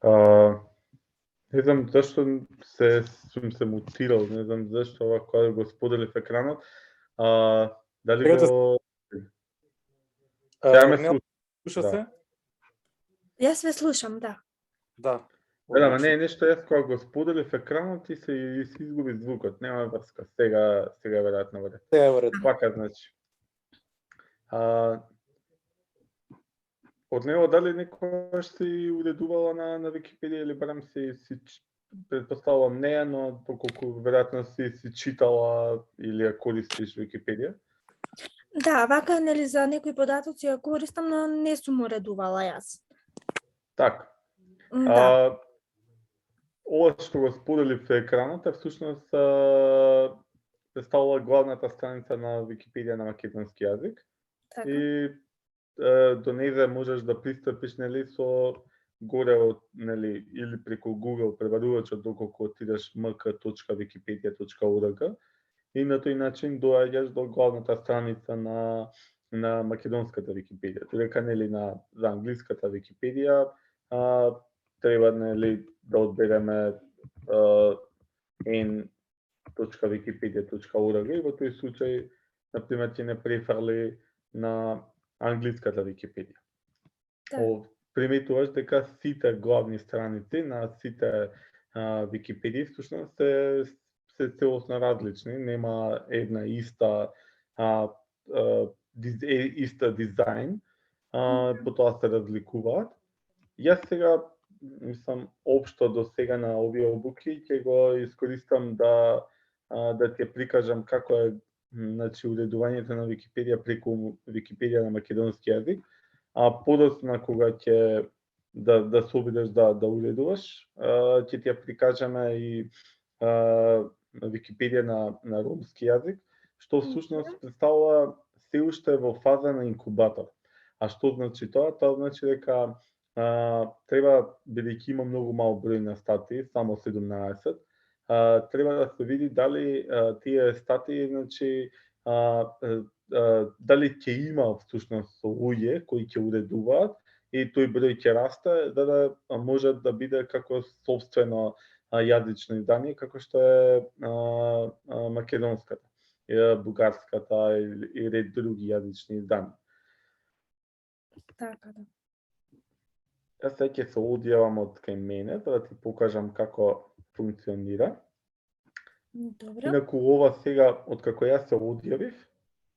А, не знам зашто сум се мутирал, не знам зашто ова кога го споделив екранот. Дали Сега го сега ме не слуша да. се? Јас ве слушам, да. Да. Да, ама Одлично. не е нешто јас кога го споделив екранот и се изгуби звукот, нема врска. Сега веројатно во ред. Сега е во ред. Вака значи. Од него дали некогаш си уредувала на Википедија или барем си предпоставувам не, но доколку веројатно си читала или ја користиш Википедија? Да, вака нели за некои податоци ја користам, но не сум уредувала јас. Така. Да. Ова што го споделив екранот е всушност представува главната страница на Википедија на македонски јазик. Така. И до нејзе можеш да пристапиш нели со горе од нели или преку Google пребарувачот доколку отидеш mk.wikipedia.org и на тој начин доаѓаш до главната страница на македонската Википедија. Додека нели за англиската Википедија треба нели да одбереме n.wikipedia.org и во тој случај на пример ќе не префрли на англиската Википедија. Да. Приметуваш дека сите главни страници на сите Википедии всушност се целосно различни, нема една иста дизајн, потоа се разликуваат. Јас сега мислам општо до сега на овие обуки ќе го искористам да ти ја прикажам како е значи уредувањето на Википедија преку Википедија на македонски јазик, а подоцна кога ќе да се обидеш да уредуваш, ќе ти ја прикажеме и Википедија на ромски јазик, што всушност представува се уште во фаза на инкубатор. А што значи тоа? Тоа значи дека треба, бидејќи има многу мал број на статии, само 17, треба да се види дали тие статии, значи дали ќе има всушност луѓе кои ќе уредуваат и тој број ќе расте, да може да биде како собствено јазично издание, како што е македонската, бугарската и ред други јазични изданија. Така да. Јас сега ќе се одјавам од кај мене, да ти покажам како функционира. Добро. Инаку ова сега, откако јас се одјавив,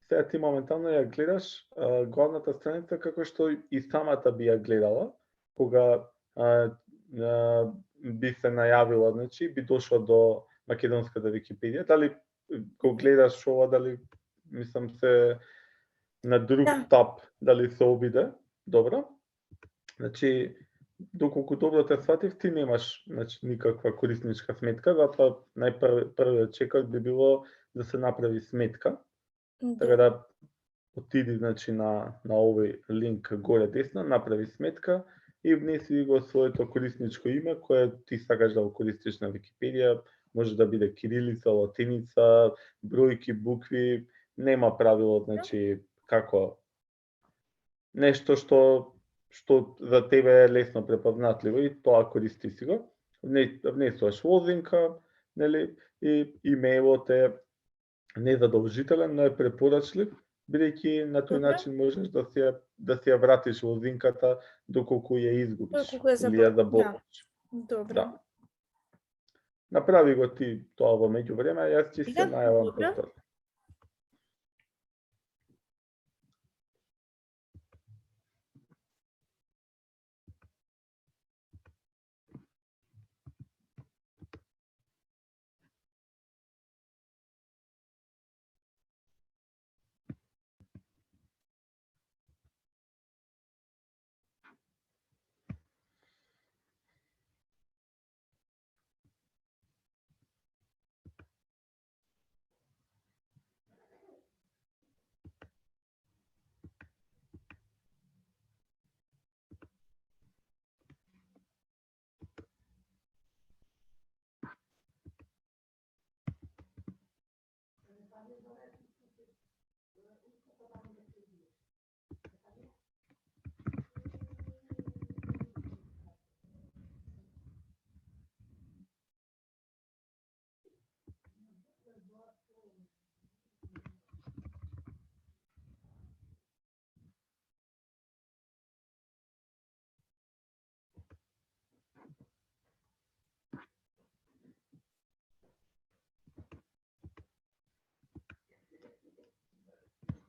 сега ти моментално ја гледаш главната страница како што и самата би ја гледала, кога би се најавила, значи, би дошла до македонската Википедија. Дали го гледаш ова, дали, мислам се на друг таб, дали се обиде, добро? Значи, доколку добро те сватив, ти немаш никаква корисничка сметка, затоа најпрвиот чекор би било да се направи сметка. Така да отиди на овој линк горе десно, направи сметка и внеси го своето корисничко име кое ти сакаш да го користиш на Википедија, може да биде кирилица, латиница, бројки, букви, нема правило, значи како нешто што за тебе е лесно препознатливо и тоа користи си го. Внесуваш лозинка, нели, и имејлот е незадолжителен, но е препорачлив, бидејќи на тој начин можеш да си ја вратиш лозинката доколку ја изгубиш или ја забориш. Добро. Да. Направи го ти тоа во меѓувреме, јас ќе се најавам повторно.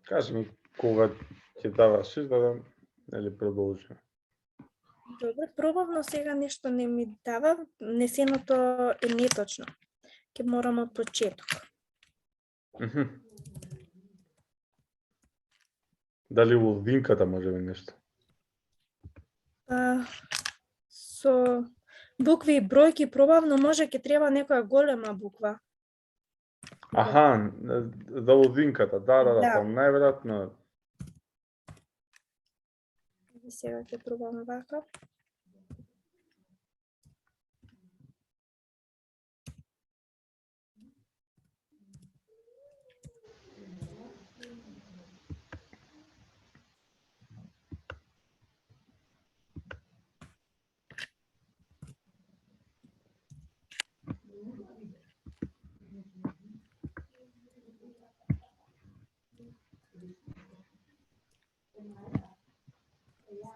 Кажи ми кога ќе завршиш да нели продолжиме. Добре, пробав, но сега нешто не ми дава. Несеното е неточно. Ќе морам од почеток. Дали во линката може би нешто? Со букви и бројки пробав, но може ќе треба некоја голема буква. Аха, за лозинката, да, Да. па најверојатно. Сега ќе пробам вака.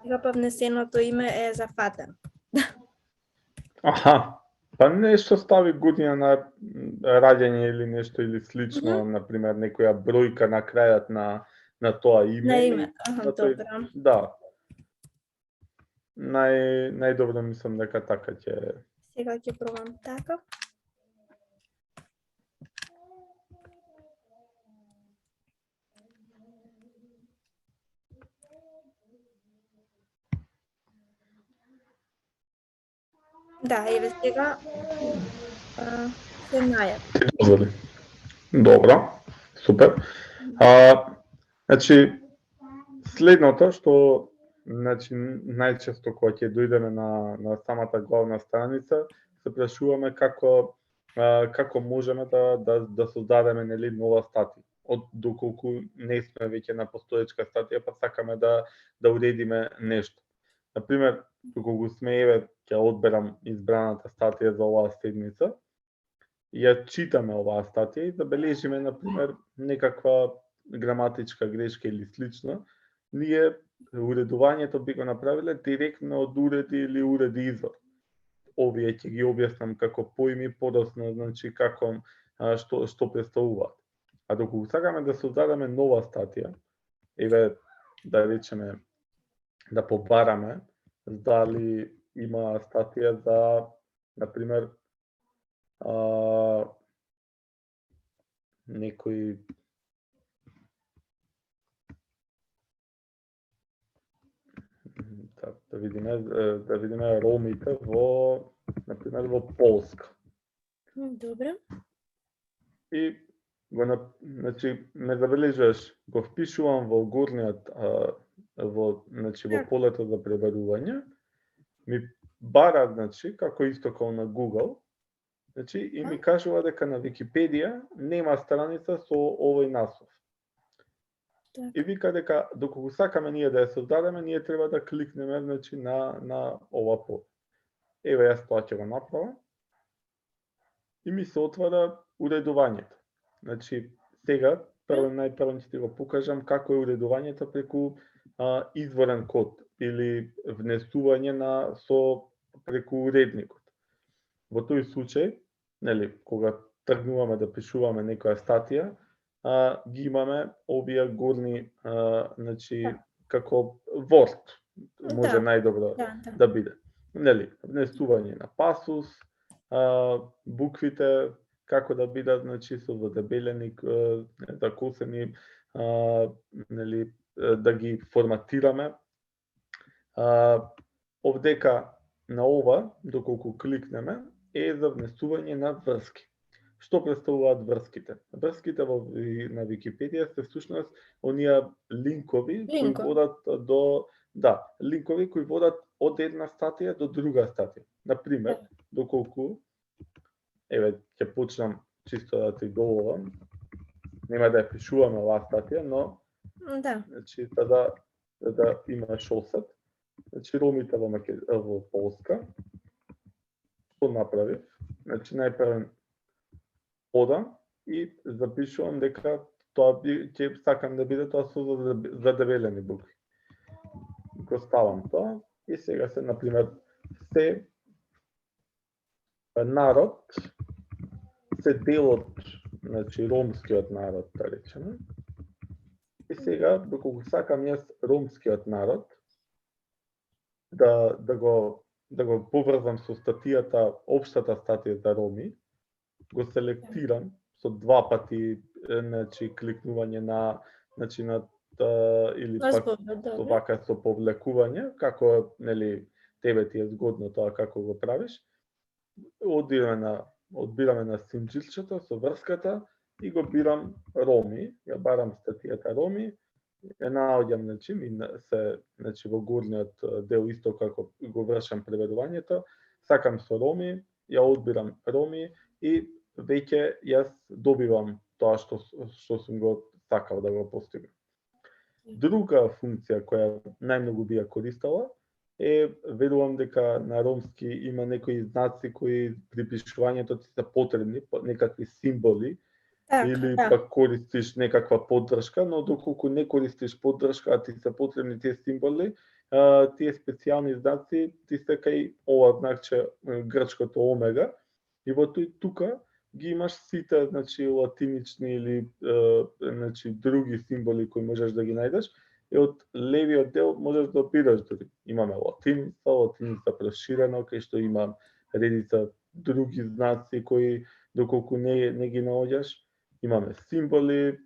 Сега па внесеното име е зафатено. Аха, па нешто стави година на раѓање или нешто или слично, например некоја бројка на крајот на тоа име. На или име, аха, на тој- добро. Да. Најдобро мислам дека така ќе. Сега ќе пробам така. Да, еве сега се најави. Добро, супер. Значи, следното што најчесто кога ќе дојдеме на самата главна страница, се прашуваме како можеме да создадеме нели нова статија. Доколку не сме веќе на постоечка статија, па сакаме да уредиме нешто. Например, доколку сме еве ќе одберам избраната статија за оваа седмица, ја читаме оваа статија и забележиме, например, некаква граматичка грешка или слично, ние уредувањето би го направиле директно од уреди или уреди извор. Овие ќе ги објаснам како поими подоцна, значи како што представуваат. А доколку сакаме да создадеме нова статија, еве да речеме да побараме дали има статија за, например, некој да видиме ромите во, например, во Полска. Добре. И значи ме забележуваш, го впишувам во горниот во полето за пребарување, ми бара, значи, како исто како на Google, значи, и ми кажува дека на Википедија нема страница со овој наслов. И вика дека доколку сакаме ние да ја создадеме, ние треба да кликнеме, значи, на ова поле. Еве јас тоа ќе го направам. И ми се отвара уредувањето. Значи, сега најпрво ќе ти го покажам како е уредувањето преку изворен код или внесување преку уредникот. Во тој случај, нели, кога тргнуваме да пишуваме некоја статија, ги имаме овие горни, значи, како Word може најдобро да биде. Нели, внесување на пасус, буквите како да бидат, значи, со задебелени, закосени, нели, да ги форматираме. Овдека на ова, доколку кликнеме, е за внесување на врски. Што представуваат врските? Врските на Википедија се всушност оние линкови кои водат линкови кои водат од една статија до друга статија. Например, доколку еве ќе почнам чисто да ти доловам, нема да ја пишуваме оваа статија, но значи да имаш осет. Значи ромите во Полска, што направив? Значи најпрво одам и запишувам дека тоа ќе сакам да биде тоа со задебелени букви. Го ставам тоа и сега се, например, се народ, се дел од, значи, ромскиот народ, да речеме, И сега, доколку сакам јас ромскиот народ, да го поврзам со статијата, општата статија за роми, го селектирам со 2 пати значи кликнување на значи на или пак Зборот, со добро. вака со повлекување, како нели тебе ти е згодно тоа како го правиш. Одбираме на симџилчето со врската и го бирам роми, ја барам статијата роми, ја наоѓам значи во горниот дел исто како го вршам преведувањето, сакам со роми, ја одбирам роми и веќе јас добивам тоа што сум го сакал да го постигнам. Друга функција која најмногу би ја користела верувам дека на ромски има некои знаци кои при пишувањето ти се потребни, некакви символи, или пак користиш некаква поддршка, но доколку не користиш поддршка, а ти се потребни тие символи, тие специјални знаци ти се кај ова знакче грчкото омега, и во тука ги имаш сите значи латинични или значи други символи кои можеш да ги најдеш. И од левиот дел можеш да бираш дори. Имаме латиница проширено, кај што има редица други знаци кои доколку не ги наоѓаш, имаме символи,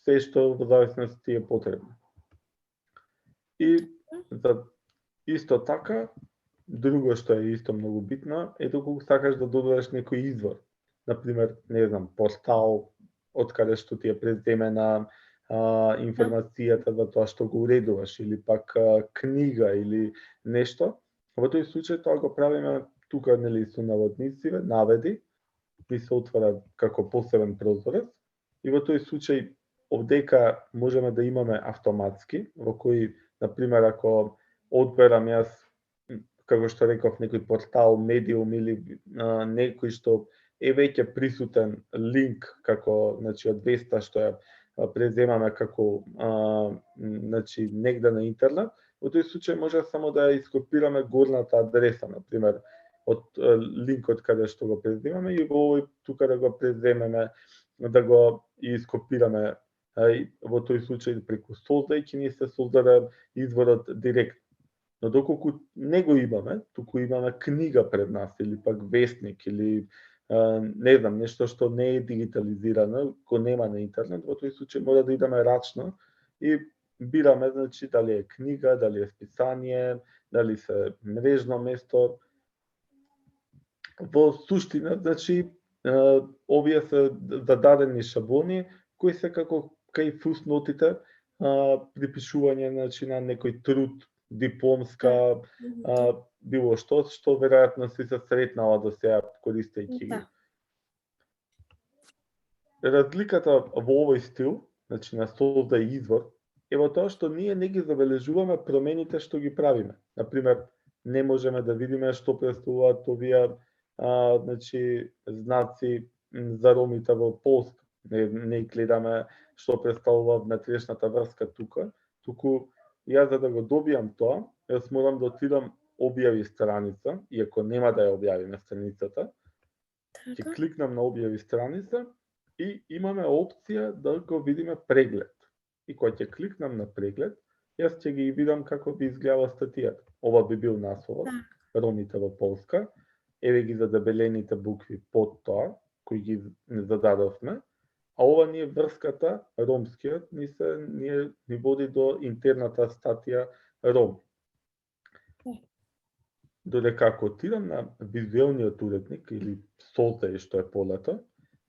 се што во зависност ти е потребно. И за исто така, друго што е исто многу битно е доколку сакаш да додадеш некој извор. Например, не знам, портал од каде што ти е преземена информацијата за тоа што го уредуваш, или пак книга или нешто. Во тој случај тоа го правиме тука нели со наводници, наведи, ми се отвара како посебен прозорец, и во тој случај овдека можеме да имаме автоматски, во кој, например, ако одберам јас, како што реков, некој портал, медиум или некој што е веќе присутен линк како значи од веста што ја преземаме како значи негде на интернет, во тој случај може само да ја ископираме горната адреса, например, од линкот каде што го преземаме, и во овој тука да го преземеме, да го ископираме, во тој случај преку создај ќе ни се создаде изворот директно. Но доколку не го имаме, туку имаме книга пред нас, или пак вестник, или не знам, нешто што не е дигитализирано, го нема на интернет, во тој случај мора да идеме рачно и бираме, значи, дали е книга, дали е списание, дали се мрежно место. Во суштина, значи, овие се зададени шаблони кои се како кај фуснотите при пишување значи, на некој труд, дипломска, било што веројатно си се сретнала до сега користејќи ги. Разликата во овој стил, значи на создај извор, е во тоа што ние не ги забележуваме промените што ги правиме. Например, не можеме да видиме што представуваат овие значи знаци за ромите во Полска. Не гледаме што представува внатрешната врска тука, туку јас за да го добијам тоа, јас морам да отидам објави страница, иако нема да ја објавиме страницата, ќе кликнам на објави страница и имаме опција да го видиме преглед. И кога ќе кликнам на преглед, јас ќе ги видам како би изгледала статијата. Ова би бил насловот, ромите во Полска, еве ги задебелените букви под тоа, кои ги зададовме, а ова ни е врската, ромскиот, ни води до интерната статија Ром. Додека ако отидам на визуелниот уредник или создај што е полето,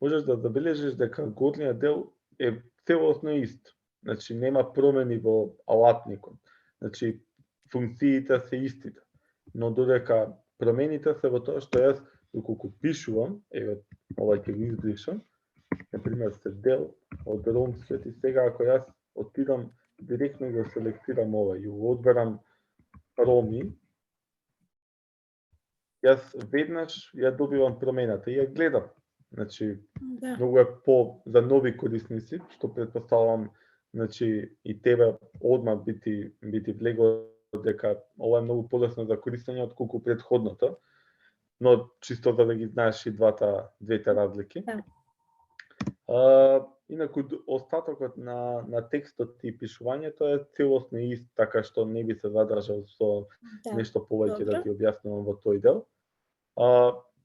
можеш да забележиш дека горниот дел е целосно ист. Значи нема промени во алатникот. Значи функциите се истите. Но додека промените се во тоа што јас доколку пишувам, еве ова ќе го избришам, например се дел од ромскиот, и сега ако јас отидам директно го селектирам ова и го одберам роми, јас веднаш ја добивам промената и ја гледам. Значи, многу е за нови корисници, што претпоставувам, значи и тебе одма би влегло дека ова е многу полесно за користење отколку претходното, но чисто за да ги знаеш и двете разлики. Инаку остатокот на текстот и пишувањето е целосно ист, така што не би се задржал со Да, нешто повеќе да добро. ти објаснувам во тој дел.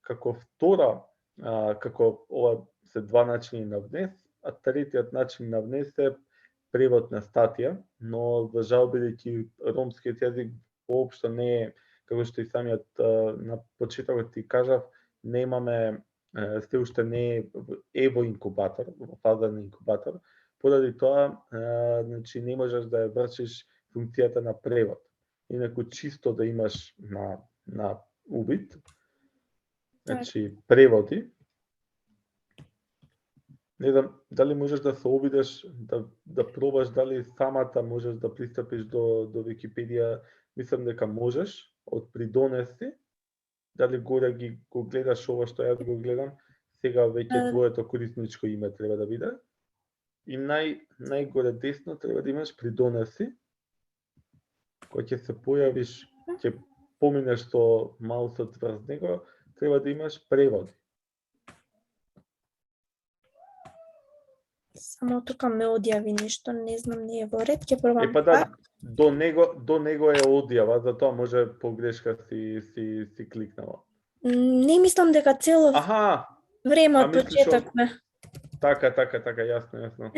Како втора, како ова се два начини на внес, а третиот начин на внес е превод на статија, но за жал бидејќи ромскиот јазик воопшто не е, како што и самиот на почетокот ти кажав, немаме сте уште не е во инкубатор, во фаза на инкубатор, поради тоа значи не можеш да ја вршиш функцијата на превод. Инаку чисто да имаш на увид, значи преводи. Не знам дали можеш да се обидеш да пробаш дали самата можеш да пристапиш до Википедија, мислам дека можеш од придонеси. Дали горе го гледаш ова што јас го гледам, сега веќе твоето корисничко име треба да биде. И најгоре десно треба да имаш придонеси. Кога ќе се појавиш, ќе поминеш со маусот врз него, треба да имаш преводи. Само тука ме одјави нешто, не знам, не е во ред, ќе пробам. Па да, до него е одјава, затоа може погрешка си кликнала. Не мислам дека цело време од почетокме. Така, јасно.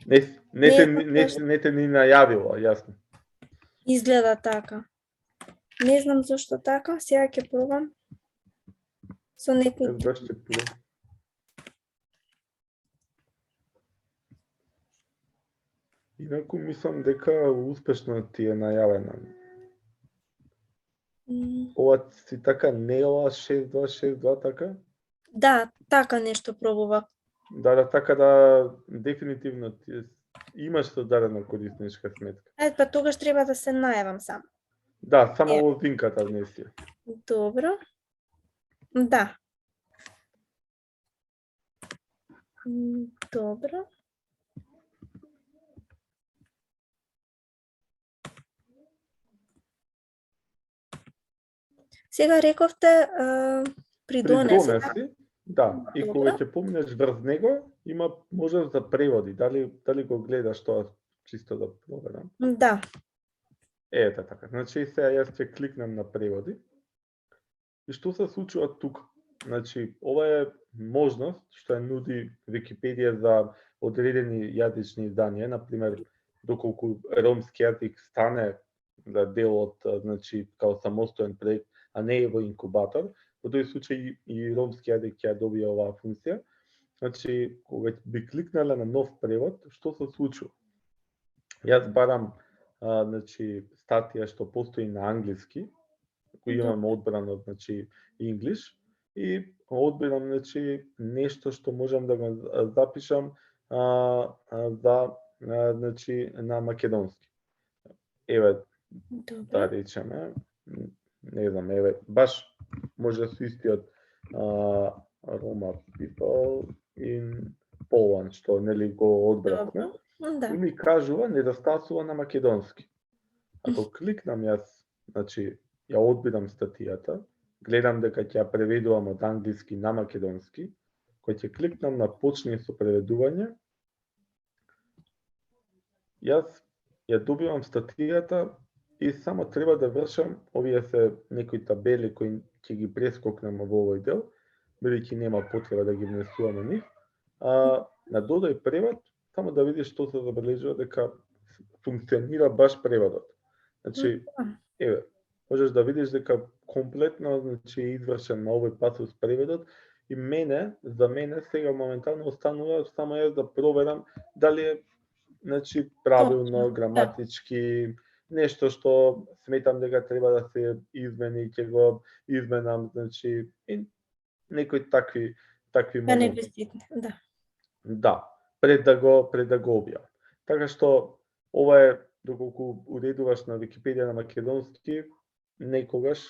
Не те ни најавила, јасно. Изгледа така. Не знам зошто така, сега ќе пробам. Со некој Инаку мислам дека успешно ти е најавена. Ова си така Нела 6262 така? Да, така нешто пробува. Да, така да дефинитивно ти имаш создадена корисничка сметка. Па тогаш треба да се најавам сам. Да, само логинката внеси. Добро. Да. Добро. Сега рековте придонеси. Да, и кога ќе поминеш врз него, има можност за преводи. Дали го гледаш тоа чисто да проверам? Да. Ете така. Значи сега јас ќе кликнам на преводи. И што се случува тука? Значи ова е можност што ја нуди Википедија за одредени јазични изданија, на пример доколку ромски јазик стане дел од, значи као самостоен проект, а не е во инкубатор, во тој случај и ромски јазик ќе добие оваа функција. Значи кога би кликнале на нов превод, што се случува? Јас барам значи статија што постои на англиски, кој имам одбрано, значи English, и одбирам значи нешто што можам да го запишам за значи на македонски. Еве да речеме, не знам, еве баш може со истиот Roma people in Poland што нели го одбравме. И ми кажува недостасува на македонски. Ако кликнам јас, значи ја одбирам статијата, гледам дека ќе ја преведувам од англиски на македонски, кога ќе кликнам на почни со преведување, јас ја добивам статијата и само треба да вршам, овие се некои табели кои ќе ги прескокнеме во овој дел, бидејќи нема потреба да ги внесуваме нив. На додај превод, само да видиш што се забележува дека функционира баш преводот. Значи, еве, можеш да видиш дека комплетно значи извршен на овој пасус преводот и за мене сега моментално останува само јас да проверам дали е значи правилно, граматички, нешто што сметам дека треба да се измени, ќе го изменам, значи и некои такви моменти. Да, пред да го објавам. Така што ова е доколку уредуваш на Википедија на македонски, некогаш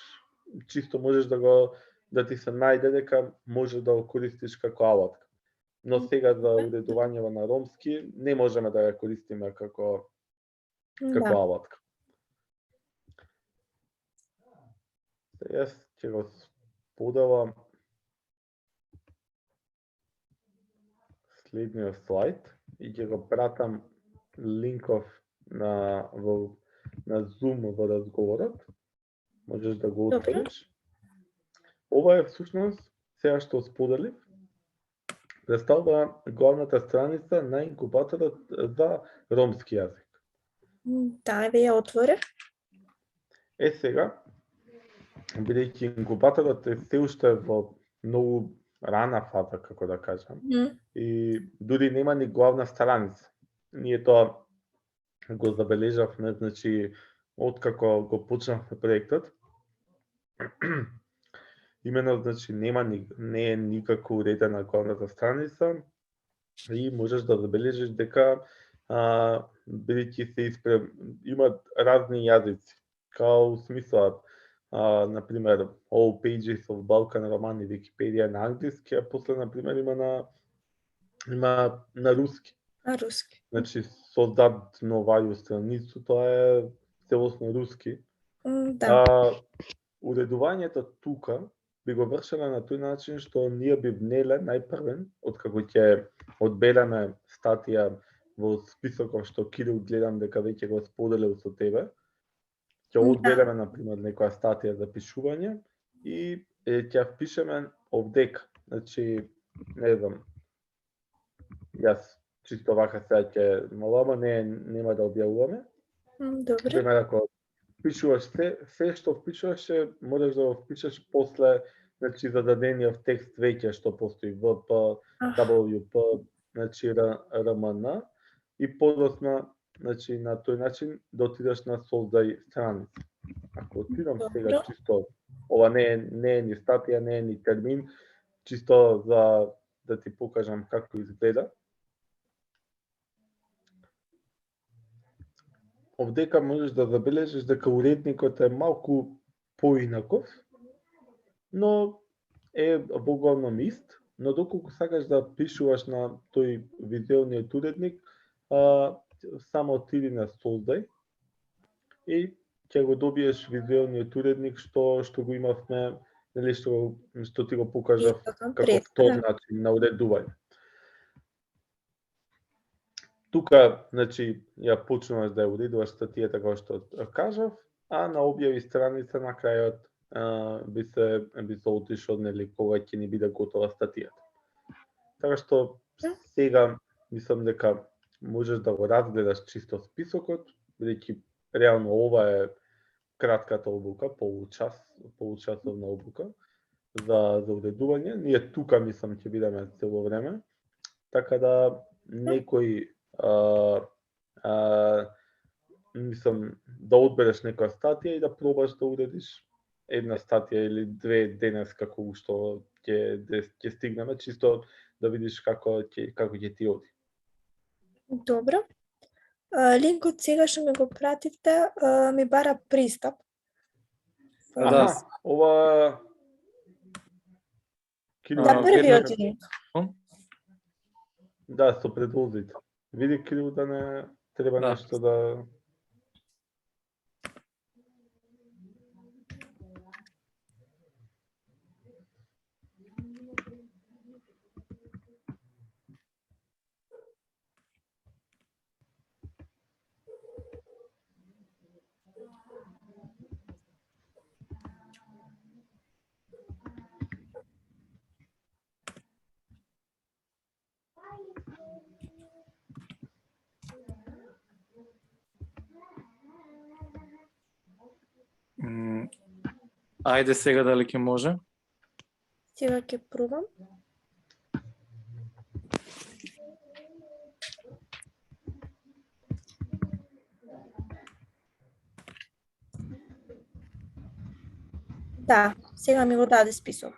чисто можеш да ти се најде дека може да го користиш како алатка. Но сега за уредување на ромски не можеме да ја користиме како алатка. Јас ќе го споделам следниот слайд и ќе го пратам линков на Zoom во разговорот. Можеш да го Добре. отвориш. Ова е всушност сега што споделив. Представува главната страница на инкубаторот за ромски јазик. Да, еве ја отворив. Сега, бидејќи инкубаторот е се уште во многу рана фаза, како да кажам, и дури нема ни главна страница. Ние тоа го забележавме, значи, откако го почнавме проектот. Имено, значи, не е никако уредена главната страница и можеш да забележиш дека бидејќи има разни јазици, као смисла, например, All Pages of Balkan Roman и Википедија на англиски, а после, например, има на руски. На руски. Значи, создадено вају страницу, тоа е целосно руски. Да. Уредувањето тука би го вршеле на тој начин што ние би внеле најпрвен, откако ќе одбереме статија во списокот што Кирил гледам дека веќе го споделил со тебе, ќе одбереме, например, некоја статија за пишување и ќе впишеме овдека. Значи, не знам, јас чисто вака сега ќе малама, нема да објавуваме. Добре. Пример, ако впишуваш се што впишуваш, можеш да го впишеш после, значи, зададениот текст веќе што постои ВП, WP, значи РМН и подосна, значи, на тој начин да отидеш на создај страница. Ако отидам сега чисто, ова не е ни статија, не е ни термин, чисто за да ти покажам како изгледа. Овдека можеш да забележиш дека уредникот е малку поинаков, но е воглавном ист, но доколку сакаш да пишуваш на тој визуелниот уредник, само отиди на создај и ќе го добиеш визуелниот уредник што го имавме, нели, што ти го покажав како втор начин на уредување. Тука, значи, ја почнуваш да ја уредуваш статијата како што кажав, а на објави страница на крајот би се отишол, нели, кога ќе ни биде готова статијата. Така што сега мислам дека можеш да го разгледаш чисто списокот, бидејќи реално ова е кратката обука, получасовна обука за уредување. Ние тука мислам ќе бидеме цело време, така да некој мислам да одбереш некоја статија и да пробаш да уредиш една статија или две денес како што ќе стигнеме, чисто да видиш како ќе ти оди. Добро. Линкот сега што ми го пративте ми бара пристап. Ова Да, првиот линк. Да, со предвозите. Види, Кирил, да не треба нешто да... Ајде сега дали ќе може? Сега ќе пробам. Да, сега ми го даде список.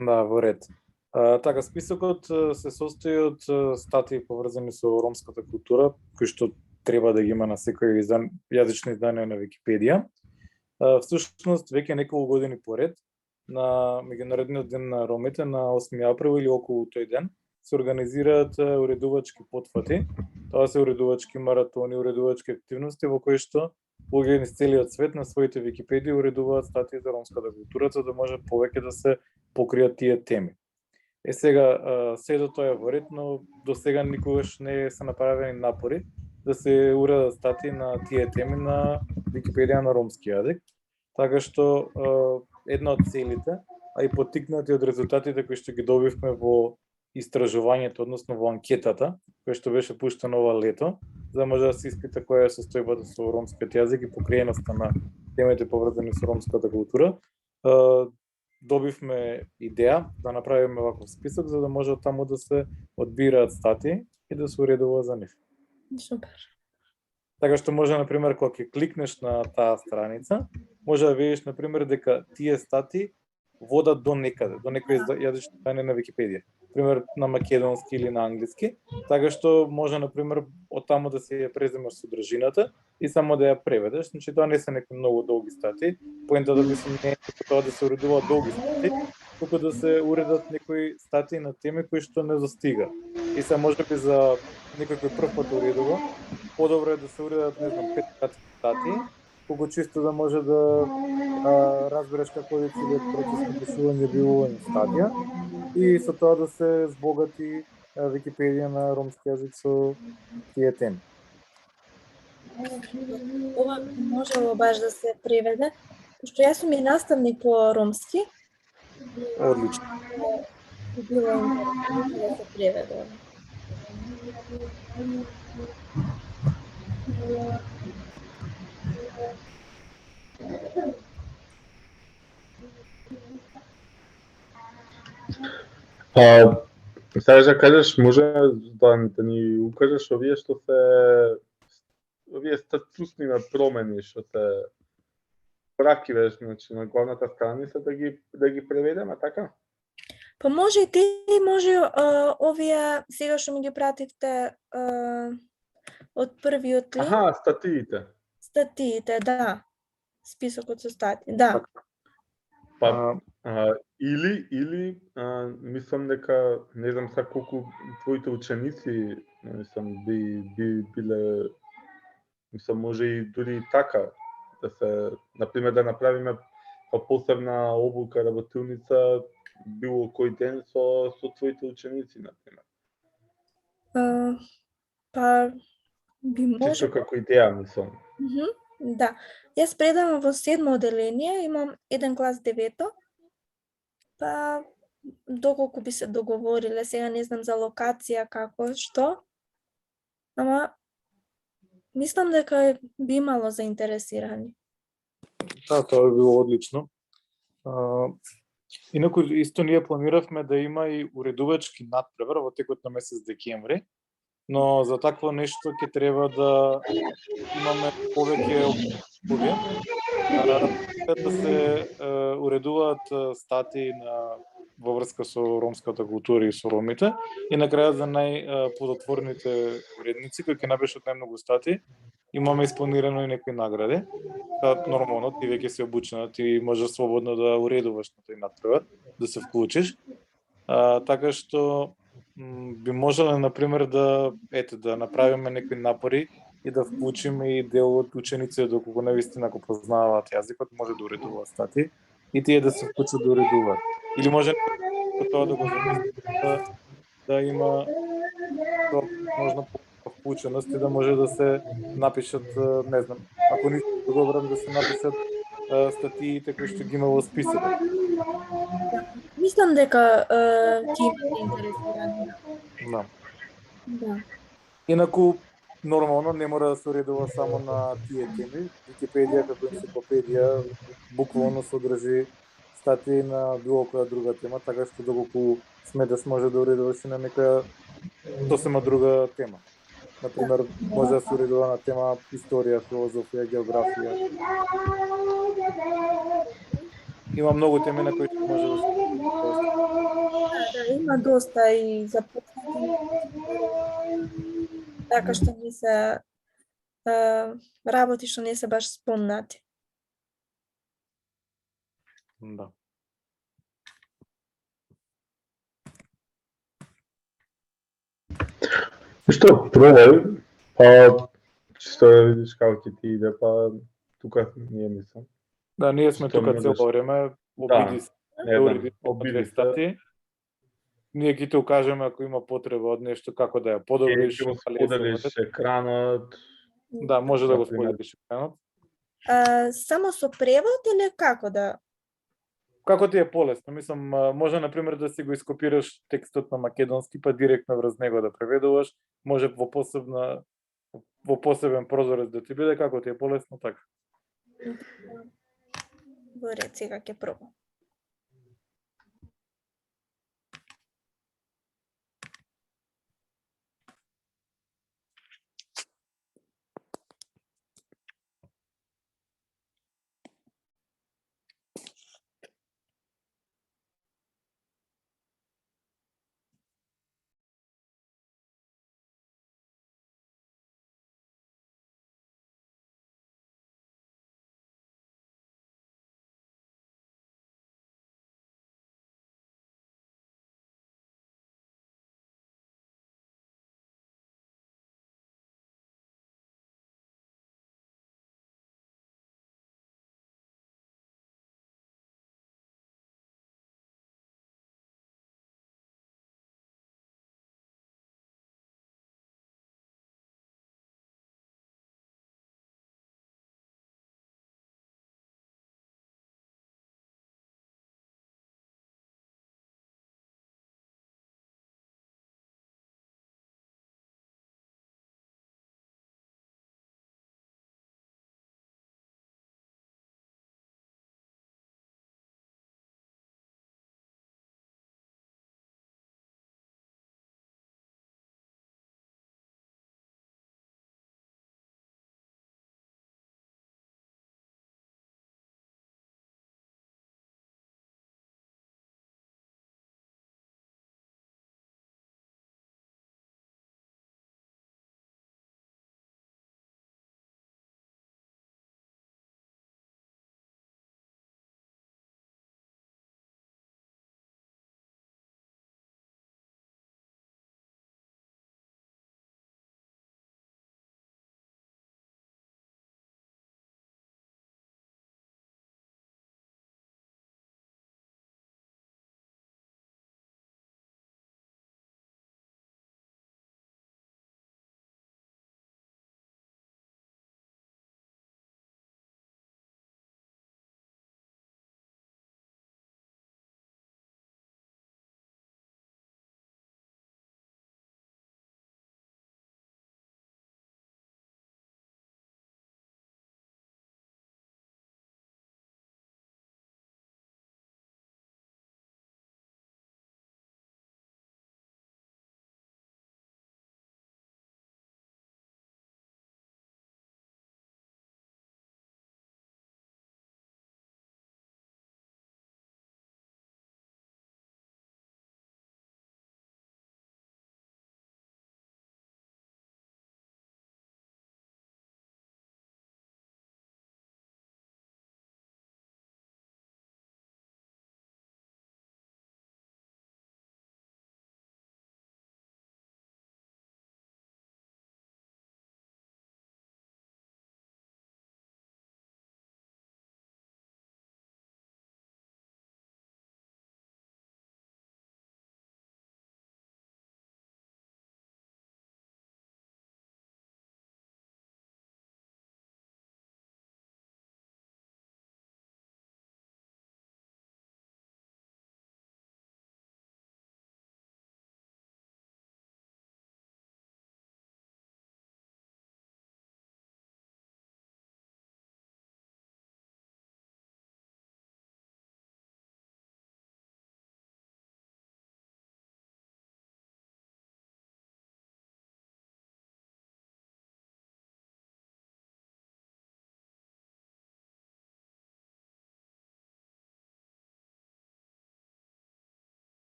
Да, во ред. Така, списокот се состои од статии поврзани со ромската култура, кои што треба да ги има на секој јазично издание на Википедија. Всушност, веќе неколку години поред, на Меѓународниот ден на ромите на 8 април или околу тој ден, се организираат уредувачки потфати. Тоа се уредувачки маратони, уредувачки активности во кои што луѓе низ целиот свет на своите Википедии уредуваат статии за ромската култура, за да може повеќе да се покријат тие теми. Сега, сето тоа е во ред, но до сега никогаш не се направени напори да се уредат статии на тие теми на Википедија на ромски јазик. Така што една од целите, а и поттикнати од резултатите кои што ги добивме во истражувањето, односно во анкетата, која што беше пуштена ова лето, за да може да се испита која е состојбата со ромскиот јазик и покриеноста на темите поврзани со ромската култура, добивме идеја да направиме ваков список за да може таму да се одбираат статии и да се уредува за нив. Супер. Така што може, например, кога ќе кликнеш на таа страница, може да видиш, например, дека тие статии водат до некаде, до некој јазично издание на Википедија. Пример, на македонски или на англиски, така што може, например, од таму да се ја преземаш содржината и само да ја преведеш. Значи, тоа не се некои многу долги статии. Поентата мислам не е тоа да се уредуваат долги статии, туку да се уредат некои статии на теми кои што не застига. И се можеби за некој кој прв пат уредува, подобро е да се уредат, не знам, 5 кратки статии, колку чисто да може да разбереш како да се процес на пишување и бивување статија и со тоа да се збогати Википедија на ромски јазик со тие теми. Ова можело баш да се преведе, пошто јас сум и наставник по ромски. Одлично. Би било интересно да се преведе. Сега да кажеш, може да ни укажеш овие што се овие статусни промени што се пракивеш, значи на главната страница да ги преведеме, така? Па може и те, може овие сега што ми ги пративте од првиот линк. Аха, статиите. Статиите, да. Списокот со статии, да. Па или мислам дека не знам сега колку твоите ученици мислам би биле, мислам може и дури и така да се, например, да направиме посебна обука, работилница било кој ден со твоите ученици, например. Па би може. Чисто како идеја, мислам. Да. Јас предавам во 7 оделение, имам еден клас 9-то. Па доколку би се договориле, сега не знам за локација како, што. Ама мислам дека би имало заинтересирани. Да, тоа би било одлично. Инаку исто ние планиравме да има и уредувачки надпревар во текот на месец декември, но за такво нешто ќе треба да имаме повеќе услови, да се уредуваат статии во врска со ромската култура и со ромите и на крајот за најплодотворните уредници кои ќе напишат најмногу статии имаме испланирано и некои награди. Нормално, ти веќе си обучена, ти можеш слободно да уредуваш на тој надпревар, да се вклучиш. Така што би можеле, например, да направиме некои напори и да вклучиме и дел од ученици, доколку навистина ако познаваат јазикот, може да уредуваат статии и тие да се вклучат да уредуваат. Или може тоа да го замислите да има можно вклученост и да може да се напишат, не знам, ако не се договорам да се напишат статиите кои што ги има во списокот. Мислам дека ќе има интересирани. Да. Инаку нормално не мора да се уредува само на тие теми. Википедија како енциклопедија буквално содржи статии на било која друга тема, така што доколку сметаш може да уредуваш и на некоја сосема друга тема. Например, може да се уредува на тема историја, филозофија, географија. Има многу теми на кои што може да се Да, има доста и запознати. Така што не се работи што не се баш спомнати. Да. Што пробај, па чисто да видиш како ќе ти иде, па тука ние мислам. Да, ние сме тука цело време, обиди се, обиди статии. ние ќе те укажеме ако има потреба од нешто како да ја подобриш, Ќе го дали е споделиш совршен. екранот. Да, може да го Например. споделиш екранот. Само со превод или како да? Како ти е полесно? Мислам, може на пример да си го ископираш текстот на македонски па директно врз него да преведуваш, може во посебен прозорец да ти биде, како ти е полесно така. Во ред, сега ќе пробам.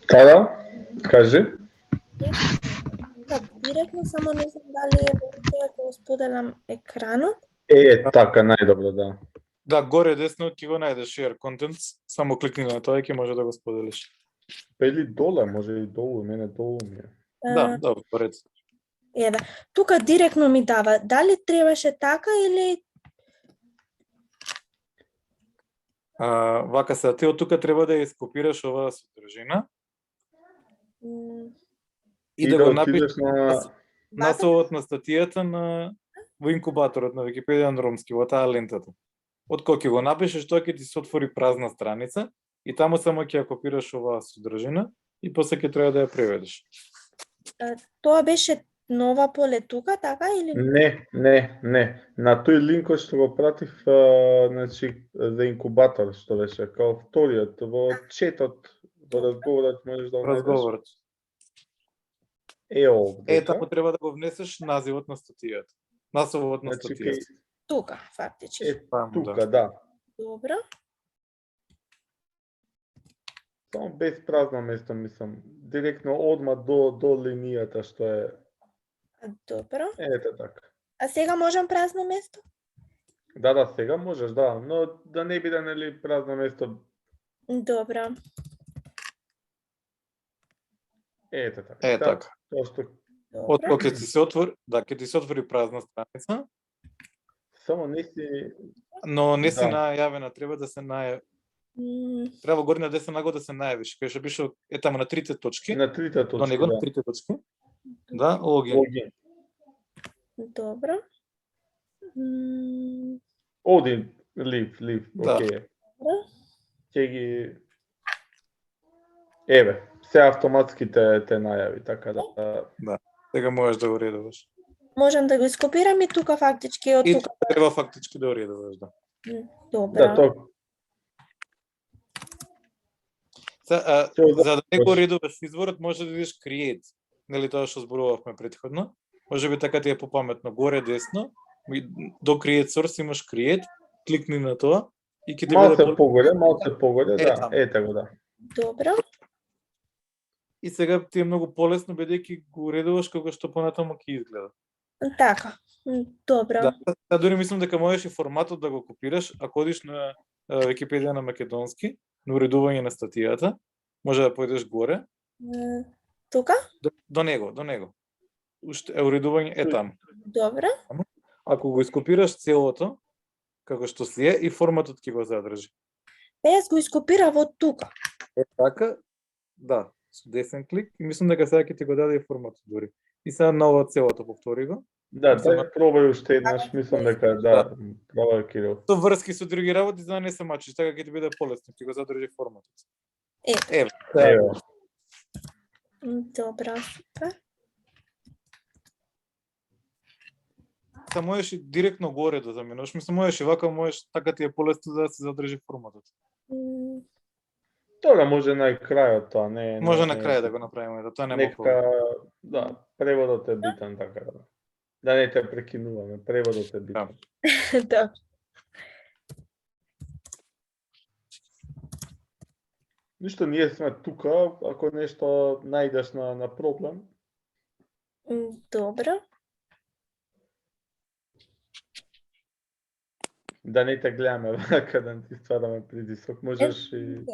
Да, кажи. Да, директно, само не знам дали е веќе ако го споделам екранот. Така, најдобро, да. Да, горе десно ќе го најдеш share contents, само кликни на тоа и ќе може да го споделиш. Или доле, може и долу, мене долу ми е. Да, да, поред. Еве, тука директно ми дава. Дали требаше така или Вака се, ти од тука треба да ја скопираш оваа содржина и да го напишеш на... насловот на статијата во инкубаторот на Википедија на ромски, во таа лентата. Од кога ќе го напишеш, тоа ќе ти се отвори празна страница и таму само ќе ја копираш оваа содржина и после ќе треба да ја преведеш. Тоа беше нова поле тука, така или? Не. На тој линкот што го пратив, значи, за инкубатор, што беше, као вториот, во четот, во разговорот можеш да го најдеш. Разговорот. Овде. Таму треба да го внесеш називот на статијата. Насловот на Значи, статијата. Тука, фактички. Тука, да. Добро. Само без празно место, мислам. Директно одма до линијата што е. Добро. Ете така. А сега можам празно место? Да, сега можеш, да, но да не биде, нели, празно место. Добро. Ете така. Така. Тоа што Од кога ќе ти се отвори, ќе ти се отвори празна страница, само не си... но не си Да. најавена, треба да се треба горе на десен наго да се најавиш, кај што беше таму на трите точки. На трите точки, До него на да. трите точки. Да, логин. Логин. Добро. Один, лив, Да. окей. Ќе ги... Еве, се автоматски те најави, така да... Сега можеш да го редуваш. Можам да го ископирам и тука фактички од И тука. треба фактички да го редуваш, да. Добро. Да, тоа... За да не го редуваш изворот, може да идеш create. Нели тоа што зборувавме претходно? Може би така ти е попаметно. Горе десно, до create source имаш create, кликни на тоа и ќе ти биде малце погоре, да, ете го, да. Добро. И сега ти е многу полесно бидејќи го редуваш како што понатаму ќе изгледа. Така. Добро. Да, дури мислам дека можеш и форматот да го копираш, ако одиш на Википедија на македонски, на уредување на статијата, може да појдеш горе. Тука? До него. Уште уредување е таму. Добро. Ако го ископираш целото, како што си е, и форматот ќе го задржи. Јас го ископирав од тука. Така, да, со десен клик, и мислам дека сега ќе ти го даде и форматот дури. И сега на ова целото повтори го. Да, пробај уште еднаш, мислам дека пробај Кирил. Со врски со други работи, за да не се мачиш, така ќе ти биде полесно, ќе го задржи форматот. Еве. Добро. Та можеш и директно горе да заменуваш, мислам можеш и вака, можеш така ти е полесно за да се задржи форматот. Тоа може нај крајот тоа, не. Може на крај да го направиме, да тоа нема проблем. Да, преводот е битен така. Да не те прекинуваме, преводот е битен. Добро. Ништо, ние сме тука, ако нешто најдеш на проблем. Добро. Да не те гледаме вака, да ти ствараме притисок, можеш и...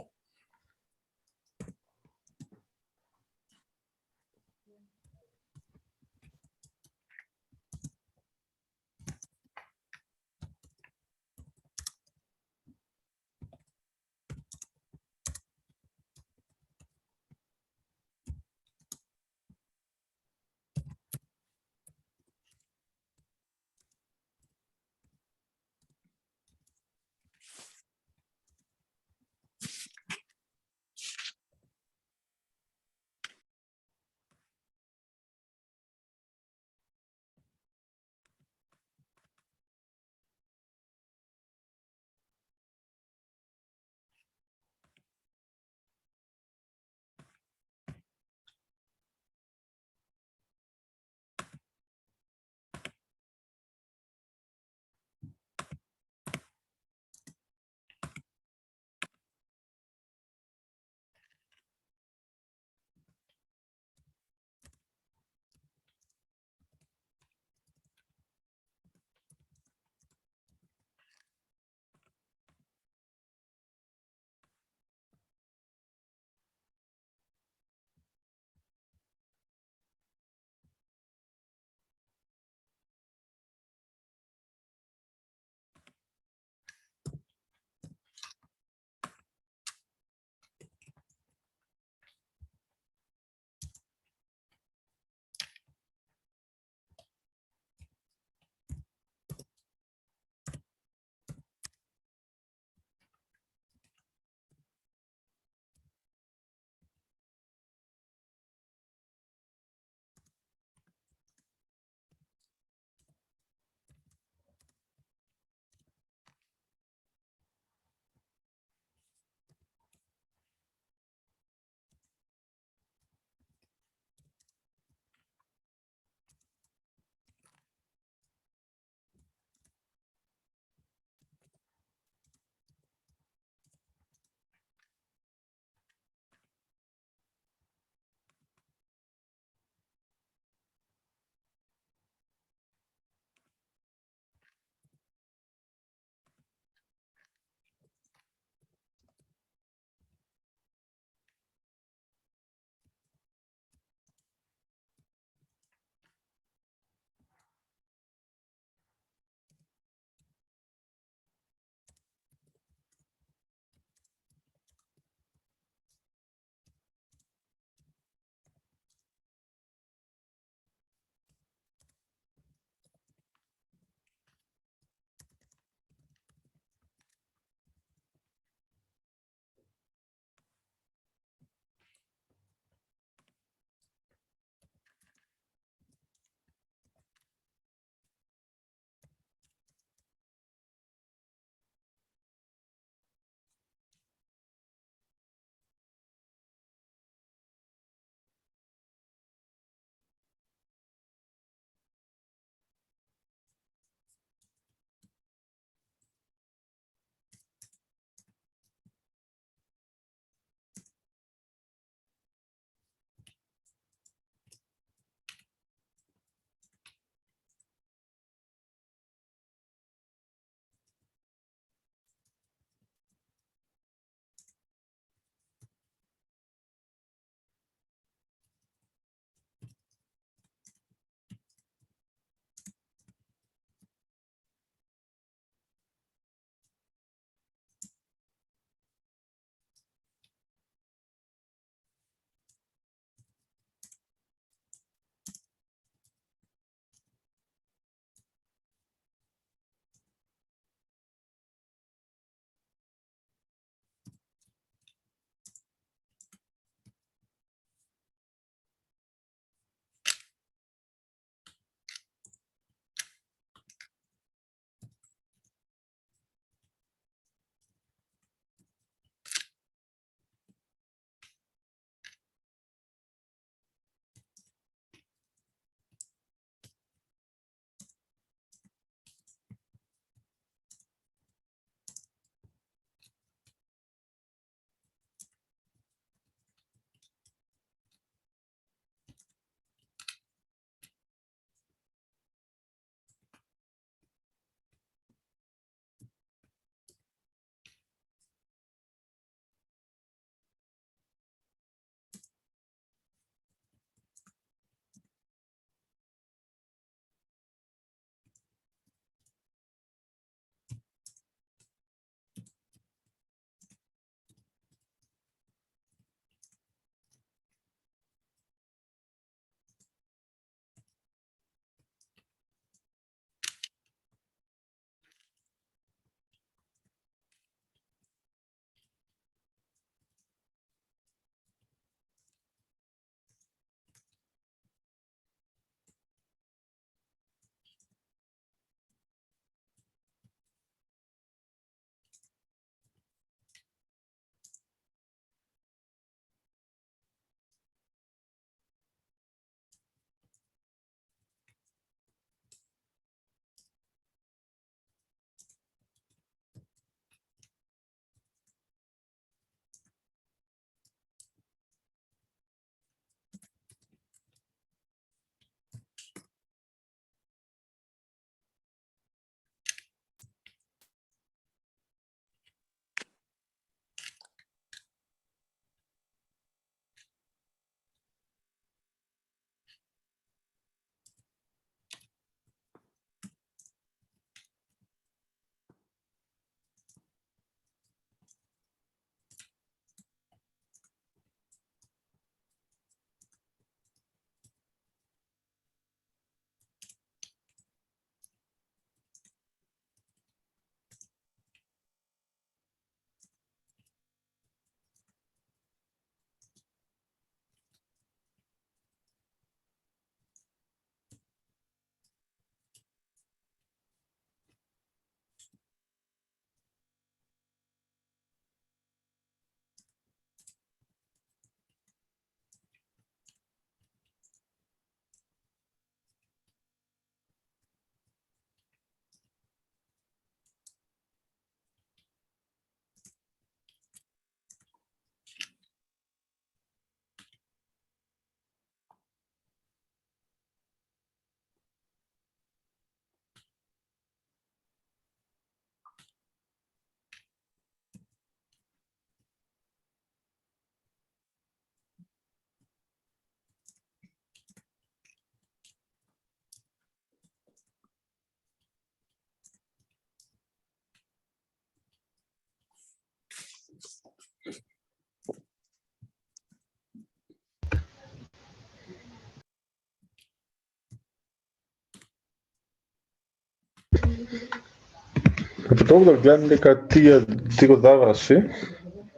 Добро, гледам дека ти го заврши.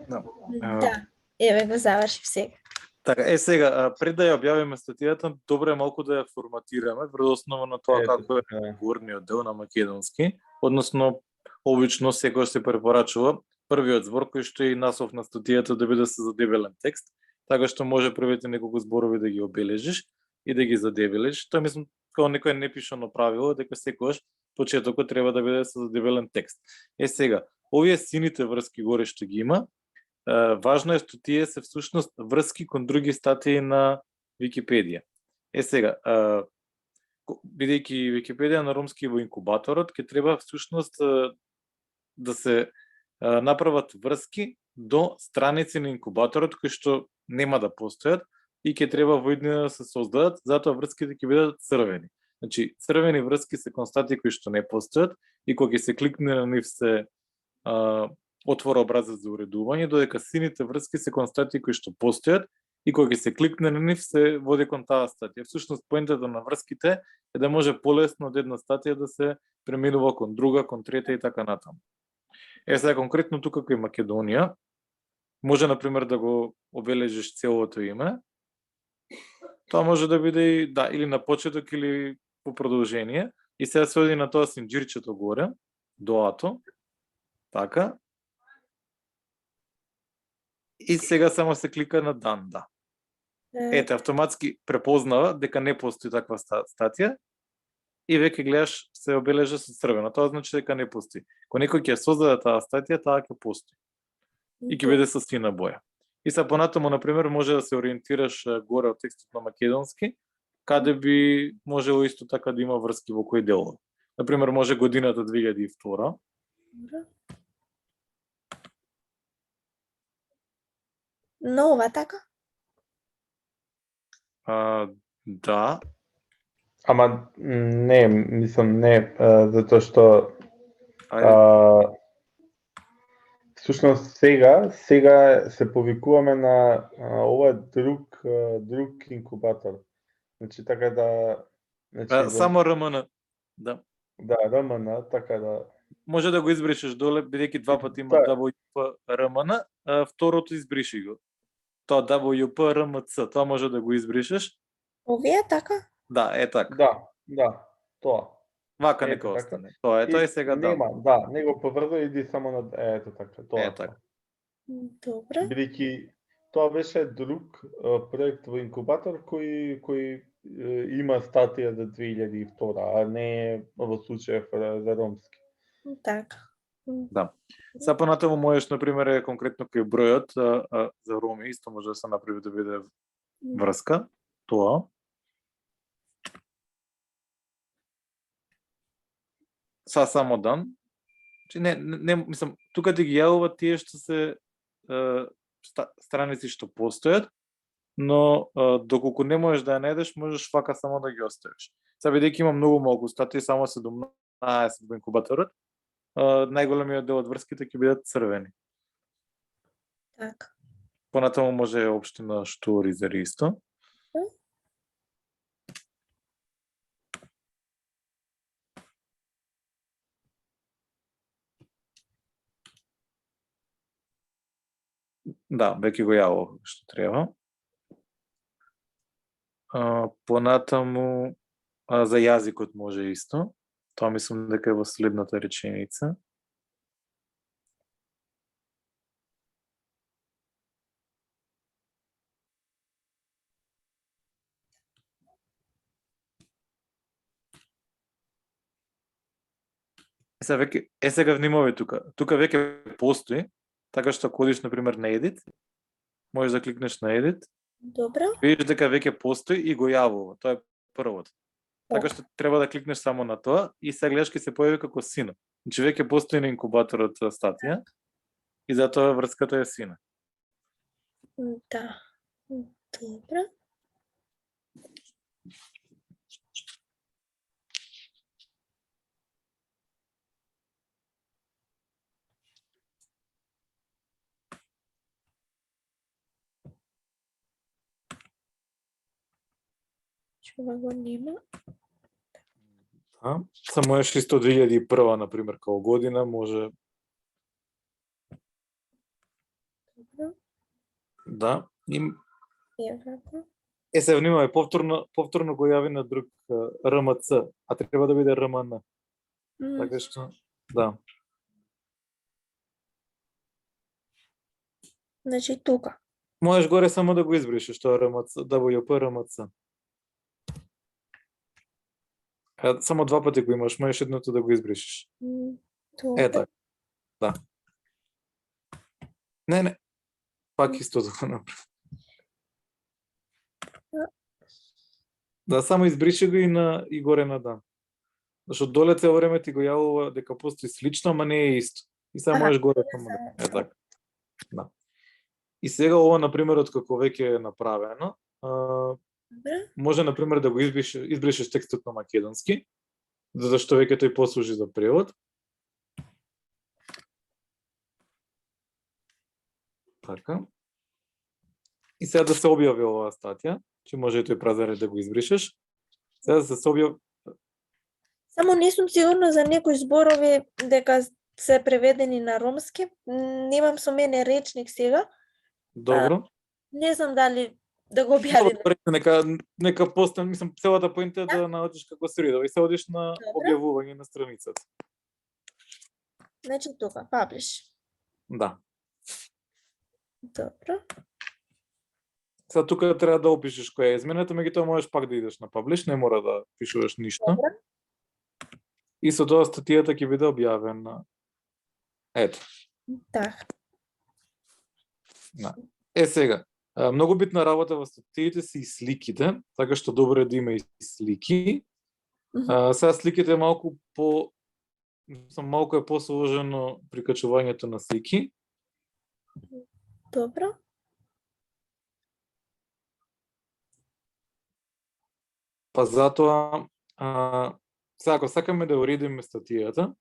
Да. Да, еве го завршив сега. Така, сега, пред да ја објавиме статијата, добро е малку да ја форматираме врз основа на тоа како е говорниот дел на македонски, односно обично секој се препорачува првиот збор кој што е и наслов на статијата да биде со задебелен текст, така што може првите неколку зборови да ги обележиш и да ги задебелиш. Тоа мислам како некој непишано правило дека секогаш почетокот треба да биде со задебелен текст. Сега, овие сините врски горе што ги има, важно е што тие се всушност врски кон други статии на Википедија. Сега, бидејќи Википедија на ромски во инкубаторот, ќе треба всушност да се направат врски до страници на инкубаторот кои што нема да постојат и ќе треба во иднина да се создадат, затоа врските ќе бидат црвени. Значи, црвени врски се кон статии кои што не постојат и кога ќе се кликне на нив се отвора образец за уредување, додека сините врски се кон статии кои што постојат и кога ќе се кликне на нив се води кон таа статија. Всушност поентата на врските е да може полесно од една статија да се преминува кон друга, кон трета и така натаму. Сега конкретно тука кај Македонија може на пример да го обележиш целото име. Тоа може да биде и или на почеток или по продолжение и сега се оди на тоа синџирчето горе, доато. Така. И сега само се клика на дан, да. Ете, автоматски препознава дека не постои таква статија и веќе гледаш се обележа со црвено. Тоа значи дека не постои. Кога некој ќе создаде таа статија, таа ќе постои. И ќе биде со сина боја. И са понатаму, например, може да се ориентираш горе од текстот на македонски, каде би можело исто така да има врски во кој дел. Например, може годината 2002. Нова, така? Да. Ама не, мислам не, затоа што всушност сега се повикуваме на ова друг инкубатор. Значи така да само РМН. Да. Да, РМН, така да може да го избришеш доле, бидејќи два пати има WP РМН, второто избриши го. Тоа WP RMC, тоа може да го избришеш. Овие така? Да, така. Да, тоа. Вака нека остане. Тоа е сега да. Нема, не го поврза, иди само на ето така, тоа. Така. Добре. Бидејќи тоа беше друг проект во инкубатор кој има статија за 2002, а не во случајов за ромски. Така. Да. Са понатаму можеш, например, конкретно кај бројот за роми, исто може да се направи да биде врска, тоа. Са само дан. Не, мислам, тука ти ги јавува тие што се страници што постојат, но доколку не можеш да ја најдеш, можеш вака само да ги оставиш. Сега бидејќи има многу малку статии, само 17 во инкубаторот, најголемиот дел од врските ќе бидат црвени. Така. Понатаму може општина Штори за исто. Да, веќе го јавов што треба. Понатаму за јазикот може исто. Тоа мислам дека е во следната реченица. Сега внимавај тука. Тука веќе постои, така што ако одиш, например, на Edit, можеш да кликнеш на Edit. Добро. Видиш дека веќе постои и го јавува. Тоа е првото. Така што треба да кликнеш само на тоа и сега гледаш ќе се појави како сина. Значи веќе постои на инкубаторот статија и затоа врската е сина. Да. Добро. Ова го нема. Да. Само еш исто 2001, например, као година, може, Добро. да. Еврото. Се внимавај, повторно го јави на друг РМЦ, а треба да биде РМН. М, Така што, да. Значи тука. Можеш горе само да го избришеш, тоа РМЦ, WP РМЦ. Само два пати го имаш, можеш едното да го избришеш. Добро. Така. Да. Не. Пак исто да го направи. Да, само избриши го и горе на да. Зашто доле цело време ти го јавува дека постои слично, ама не е исто. И сега Аха, можеш горе само да. Така. Да. И сега ова, например, откако веќе е направено, Добро. може, например, да го избришеш текстот на македонски, зашто веќе тој послужи за превод. Така. И сега да се објави оваа статија, че може и тој празен ред да го избришеш. Сега да се објави. Само не сум сигурна за некои зборови дека се преведени на ромски. Немам со мене речник сега. Добро. Не знам дали да го објавиме. Добро, нека постан, мислам, целата поинта е да научиш како се редува и се одиш на Добро. објавување на страницата. Значи тука, publish. Да. Добро. Сега тука треба да опишеш која е измената, меѓутоа можеш пак да идеш на publish, не мора да пишуваш ништо. Добро. И со тоа статијата ќе биде објавена. Ето. Така. Да. Сега, многу битна работа во статиите се и сликите, така што добро е да има и слики. Сега сликите е малку е посложено прикачувањето на слики. Добро. Па затоа, сега ако сакаме да уредиме статијата,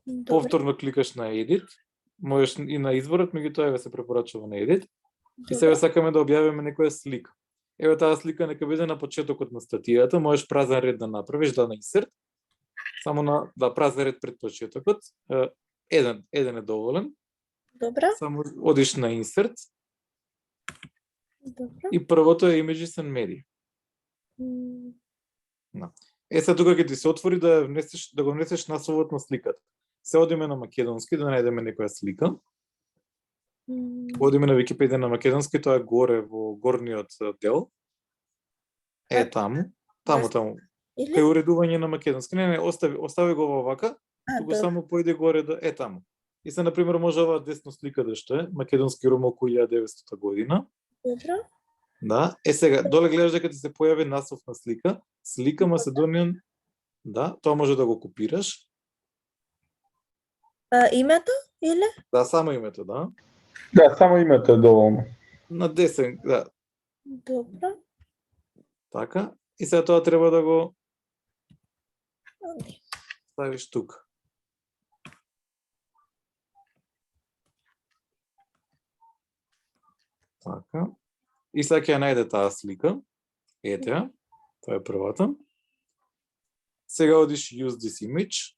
Добро. повторно кликаш на Edit, можеш и на изборот, меѓутоа еве се препорачува на Edit. И сега сакаме да објавиме некоја слика. Еве таа слика нека биде на почетокот на статијата, можеш празен ред да направиш, да на insert, само на празен ред пред почетокот. Еден е доволен. Добро. Само одиш на insert Добро. и првото е images and media. Сега тука ќе ти се отвори да го внесеш насловот на сликата. Се одиме на македонски да најдеме некоја слика. Одиме на Википедија на македонски, тоа е горе во горниот дел. Таму. Кај уредување на македонски. Не, остави го вака, туку само поиде горе таму. И се, например, може оваа десно слика да што е, македонски ром околу 1900 година. Добро. Да, сега, доле гледаш дека ти се појави наслов на слика Macedonian, да, тоа може да го копираш. Името, или? Да, само името, да. Да, само името е доволно. На десен, да. Добро. Така, и сега тоа треба да го ставиш тука. Така. И сега ќе ја најде таа слика. Ете ја. Тоа е првата. Сега одиш use this image.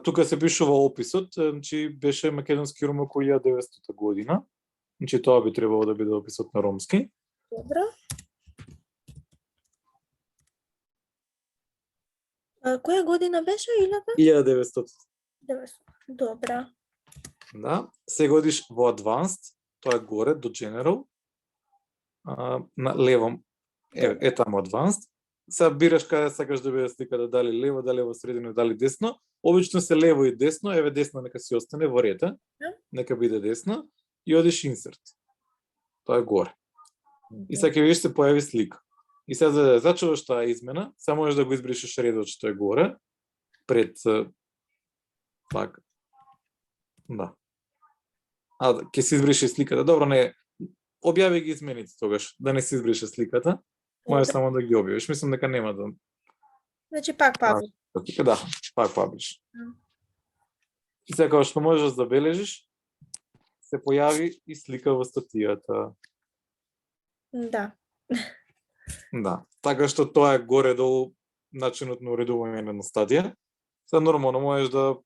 Тука се пишува описот, значи беше македонски ром околу 1900 година. Значи тоа би требало да биде описот на ромски. Добро. Која година беше? 1900. Добро. Да. Сега одиш во advanced, тоа е горе до general. На лево е таму advanced. Сега бираш каде сакаш да биде сликата, дали лево, дали во средина, дали десно. Обично се лево и десно, еве десно нека си остане во рета. Нека биде десно и одиш insert. Тоа е горе. И сега ќе видиш се појави слика. И сега за да зачуваш таа измена, само можеш да го избришеш редот што е горе пред така. Да. Ќе се избрише сликата. Добро, не. Објави ги измените тогаш, да не се избрише сликата. Може само да ги објавиш. Мислам дека нема да. Значи пак publish. Да, пак publish. И сега како што можеш да забележиш, се појави и слика во статијата. Да. Да, така што тоа е горе-долу начинот на уредување на статија. Се нормално можеш да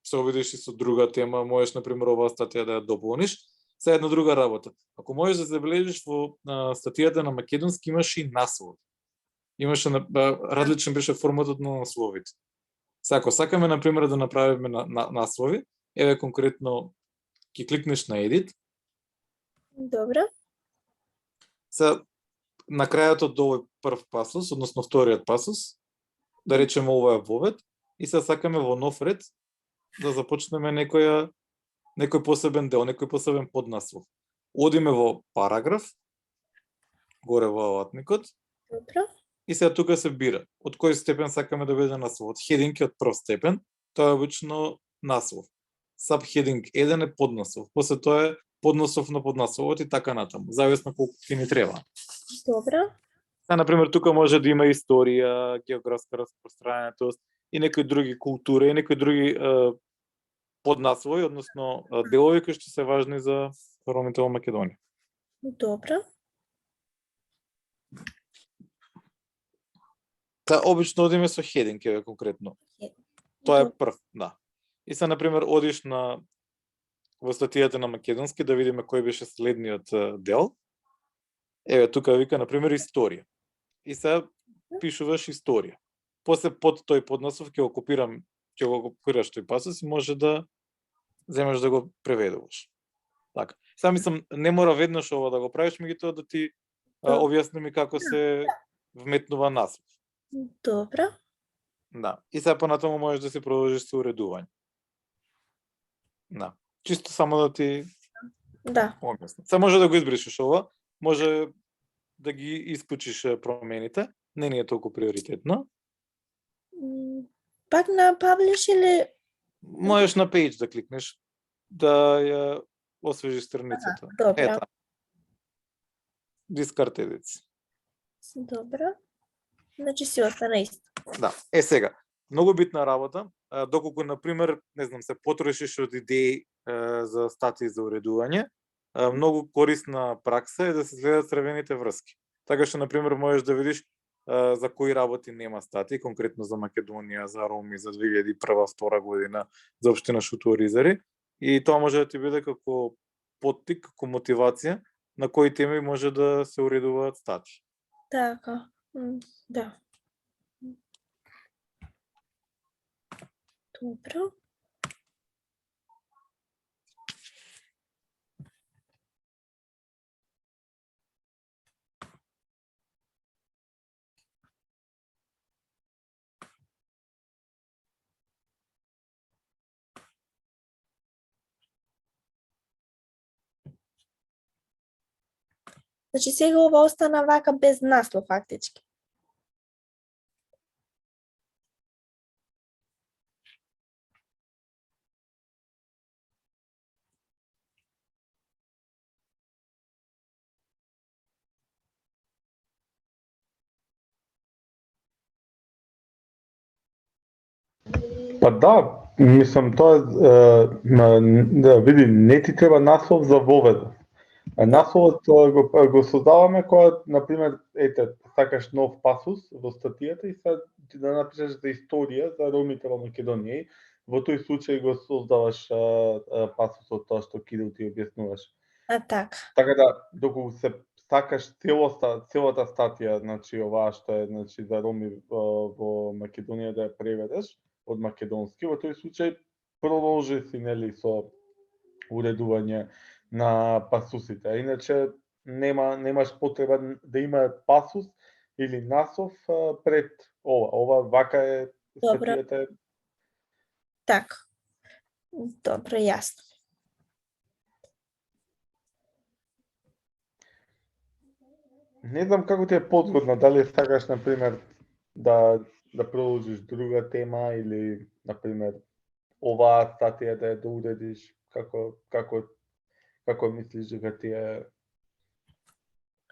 се обидиш и со друга тема, можеш на пример оваа статија да ја дополниш. Се една друга работа. Ако можеш да забележиш во статијата на македонски имаше и наслов. Имаше различен беше форматот на насловите. Ако сакаме на пример да направиме наслови, еве конкретно ќе кликнеш на edit. Добро. Се на крајот од овој прв пасус, односно вториот пасус, да речеме ова е вовед, и се сакаме во нов ред да започнеме некој посебен дел, некој посебен поднаслов. Одиме во параграф, горе во алатникот, Добро. и сега тука се бира од кој степен сакаме да биде насловот. Хединг е од прв степен, тоа е обично наслов. Subheading 1 е поднаслов, после тоа е поднаслов на поднасловот и така натаму, зависно колку ќе ни треба. Добро. На пример, тука може да има историја, географска распространетост и некои други култури, и некои други поднаслови, односно делови кои што се важни за ромите во Македонија. Добро. Та обично одиме со хединг, еве конкретно. Тоа е прв, да. И се на пример одиш во статијата на македонски да видиме кој беше следниот дел. Еве тука вика на пример историја. И се пишуваш историја. После под тој поднаслов ќе го копираш тој пасус и може да земеш да го преведуваш. Така. Сега мислам не мора веднаш ова да го правиш, меѓутоа да ти објасним како се вметнува наслов. Добро. Да. И сега понатаму можеш да се продолжиш со уредување. Да. Чисто само да ти објаснам. Сега може да го избришеш ова, може да ги испучиш промените, не ни е толку приоритетно. Пак на publish или Можеш на page да кликнеш, да ја освежиш страницата. Добро. Ета. Discard edits. Добро. Значи си остана исто. Да. Сега, многу битна работа, доколку на пример, не знам, се потрошиш од идеи за статии за уредување, многу корисна пракса е да се следат црвените врски. Така што на пример можеш да видиш за кои работи нема статии, конкретно за Македонија, за Роми, за 2001-2002 година, за општина Шутуоризари, и тоа може да ти биде како поттик, како мотивација на кои теми може да се уредуваат статии. Така. Да. Добро. Значи сега ова остана вака без наслов фактички. Па да, мислам тоа да види, не ти треба наслов за воведа. Насловот го создаваме кога, например, сакаш нов пасус во статијата и сега да напишеш за историја за ромите во Македонија. Во тој случај го создаваш пасусот тоа што Кирил ти објаснуваш. Така. Така да, доколку се сакаш целата статија, значи оваа што е значи за роми во Македонија да ја преведеш од македонски, во тој случај продолжи си нели со уредување на пасусите. Иначе немаш потреба да има пасус или наслов пред ова. Ова вака е статијата. Така. Добро, јасно. Не знам како ти е подгодно, дали сакаш на пример да продолжиш друга тема или на пример оваа статија да ја доуредиш, како мислиш дека ти е?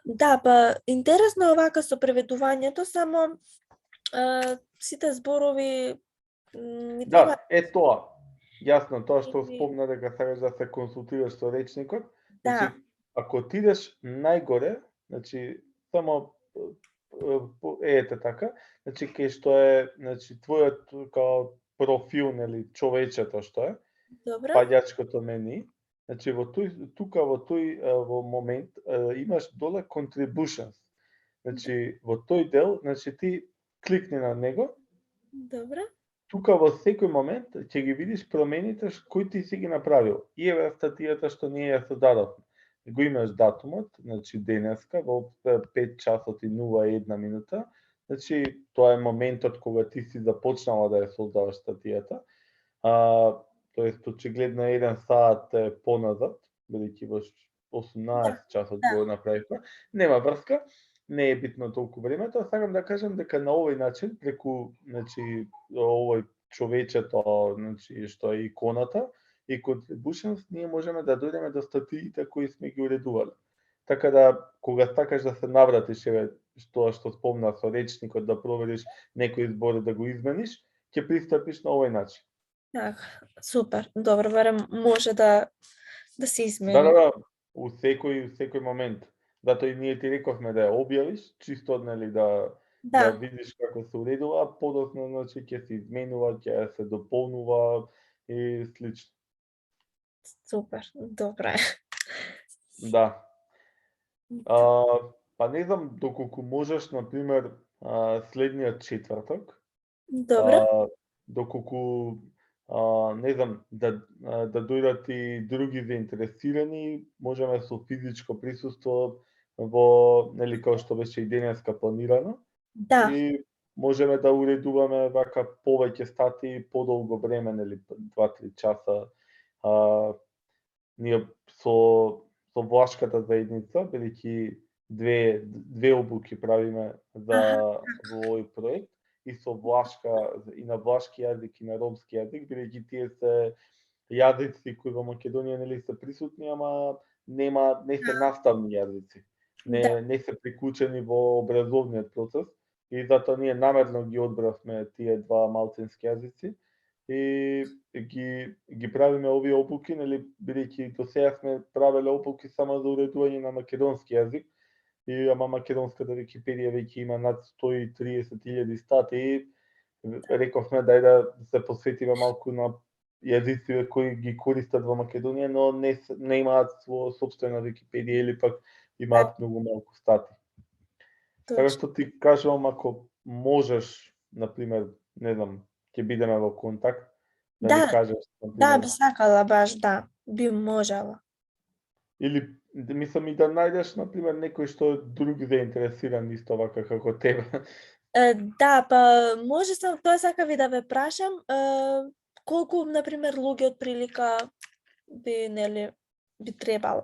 Да, па интересно е овака со преведувањето, само сите зборови ми треба. Да, е тоа. Јасно, тоа што спомна дека сакаш да се консултираш со речникот. Да. Значи, ако отидеш најгоре, значи само ете така, значи кај што е, значи твојот као профил, нели, човечето што е, Добро. паѓачкото мени, значи во во момент имаш доле contributions. Значи во тој дел, значи ти кликни на него, Добро. тука во секој момент ќе ги видиш промените кои ти си ги направил. И еве статијата што ние ја содадовме. Го имаш датумот, значи денеска во 5 часот и 01 минута. Значи тоа е моментот кога ти си започнала да ја создаваш статијата. Тоест очигледно 1 сат е поназад, бидејќи во 18 часот да. го направивме. Нема врска, не е битно толку времето, сакам да кажам дека на овој начин преку, значи, овој човечето, значи што е иконата и contributions, ние можеме да дојдеме до статиите кои сме ги уредувале. Така да кога сакаш да се навратиш, еве што спомна со речникот, да провериш некој збор да го измениш, ќе пристапиш на овој начин. Така, супер. Добро, барем може да се измени. Да, у секој момент. Затоа и ние ти рековме да ја објавиш, чисто нели да видиш како се уредува, подоцна значи ќе се изменува, ќе се дополнува и слично. Супер, добро е. Да. Па не знам доколку можеш, например, следниот четврток, Добро. доколку не знам, да дојдат и други заинтересирани, можеме со физичко присуство во, нели, како што беше и денеска планирано. Да. И можеме да уредуваме вака повеќе статии подолго време, нели 2-3 часа. Ние со влашката заедница, бидејќи две обуки правиме за во овој проект, и со влашка и на влашки јазик и на ромски јазик, бидејќи тие се јазици кои во Македонија нели се присутни, ама не се наставни јазици. Не се приклучени во образовниот процес и затоа ние намерно ги одбравме тие два малцински јазици и ги правиме овие обуки, нели, бидејќи до сега сме правеле обуки само за уредување на македонски јазик, и ама македонската Википедија веќе има над 130.000 статии. Рековме дај да се посветиме малку на јазиците кои ги користат во Македонија, но не имаат своја сопствена Википедија или пак имаат многу малку статии. Така што ти кажувам, ако можеш, например, не знам, ќе бидеме во контакт, да ни кажеш, например. Да, би сакала баш, да, би можела. Или мислам и да најдеш, например, некој што е друг заинтересиран исто вака како тебе. Да, па може сам тоа сакави да ве прашам, колку, например, луѓе од прилика би требало?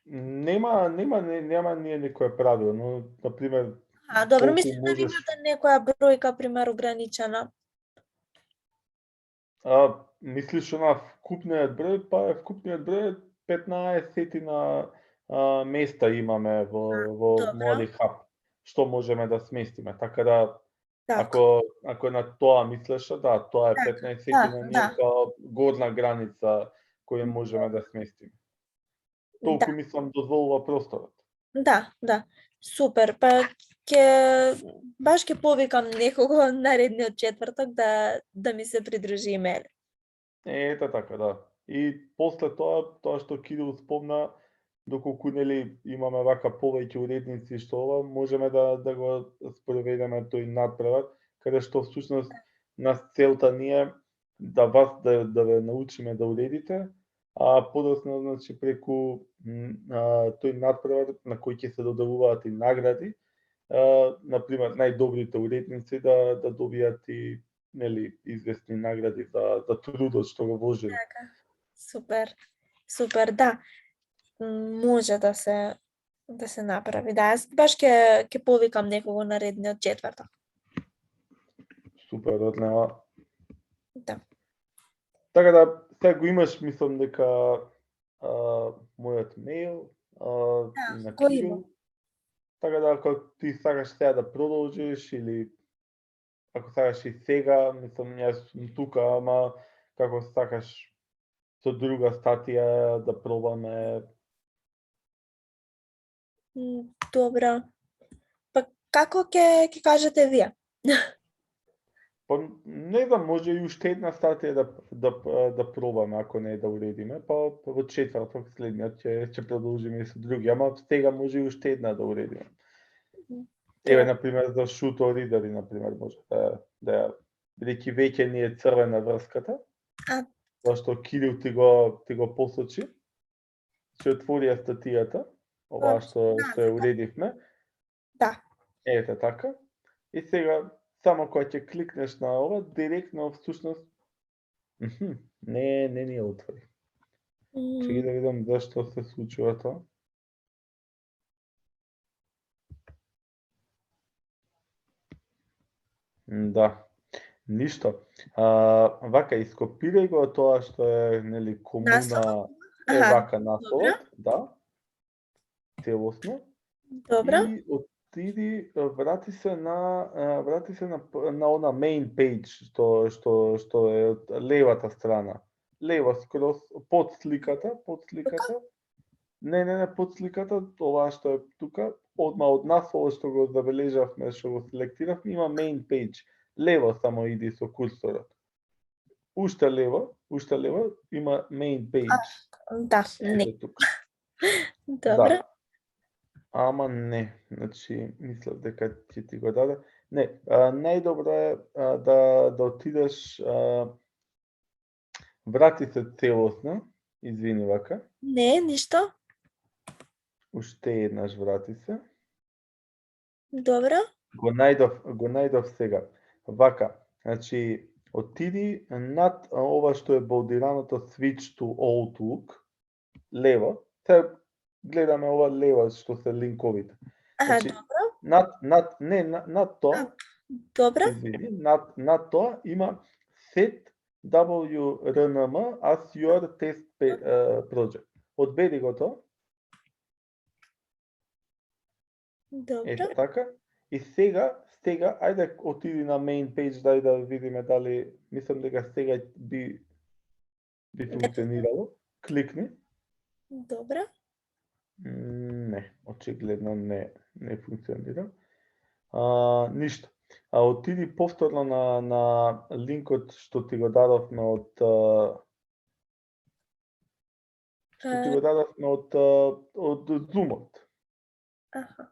Нема ние некое правило, но например, добро, мислам дали имате некоја бројка, пример, ограничена. Мислиш на вкупниот број, па вкупниот број 15 места имаме во Млади хаб, што можеме да сместиме. Така да, ако на тоа мислеше, да, тоа е 15 ние као горна граница која можеме да сместиме. Толку мислам дозволува просторот. Да, супер. Па баш ќе повикам некого наредниот четврток да ми се придружи имејл. Ете така, да. И после тоа што Кирил спомна, доколку нели имаме вака повеќе уредници што ова, можеме да го спроведеме тој надпревар, каде што всушност нас целта ни е да вас да ве научиме да уредите, а подоцна значи преку тој надпревар на кој ќе се доделуваат и награди, например најдобрите уредници да добијат и нели известни награди за трудот што го вложиле. Супер, да. Може да се направи. Да, јас баш ќе повикам некого наредниот четврток. Супер, одлема. Да. Така да, сега го имаш, мислам дека мојот мејл и на Кирил. Така да, ако ти сакаш сега да продолжиш или ако сакаш и сега, мислам, јас сум тука, ама како сакаш со друга статија да пробаме. Добро. Па Како ќе кажете вие? Па не знам, може и уште една статија да пробаме, ако не да уредиме, па во четврток следниот ќе продолжиме и со други, ама сега може и уште една да уредиме. Еве, например, за шуто ридари, например, може да бидејќи веќе ни е црвена врската, А. зашто Кирил ти го посочи, ќе отвори ја статијата, ова што ја уредивме. Да. Ете така. И сега, само кога ќе кликнеш на ова, директно всушност не ни ја отвори. Чекај да видам зашто се случува тоа. Да. Ништо. Вака, ископирај го тоа што е, нели, комуна, вака насловот, да. Целосно. Добро. И отиди, врати се на она main page што е од левата страна. Лево скроз под сликата. Не, под сликата, ова што е тука, одма од насловот што го забележавме, што го селектиравме, има main page. Лево само иди со курсорот. Уште лево има main page. Да, не. Тука. Добро. Да. Ама не, значи мислев дека ќе ти го даде. Не, најдобро е да отидеш, врати се целосно, извини вака. Не, ништо. Уште еднаш врати се. Добро. Го најдов сега. Вака, значи отиди над ова што е болдираното Switch to Outlook, лево. Се гледаме ова лево што се линковите. Значи, добро. Над тоа. Добро. Извини, над тоа има set WRNM as your test project. Одбери го тоа. Добро. Ето така. И сега, ајде отиди на main page, дај да видиме дали, мислам дека сега би функционирало. Кликни. Добро. Не, очигледно не функционира. Ништо. Отиди повторно на линкот што ти го дадовме од Zoom-от. Аха.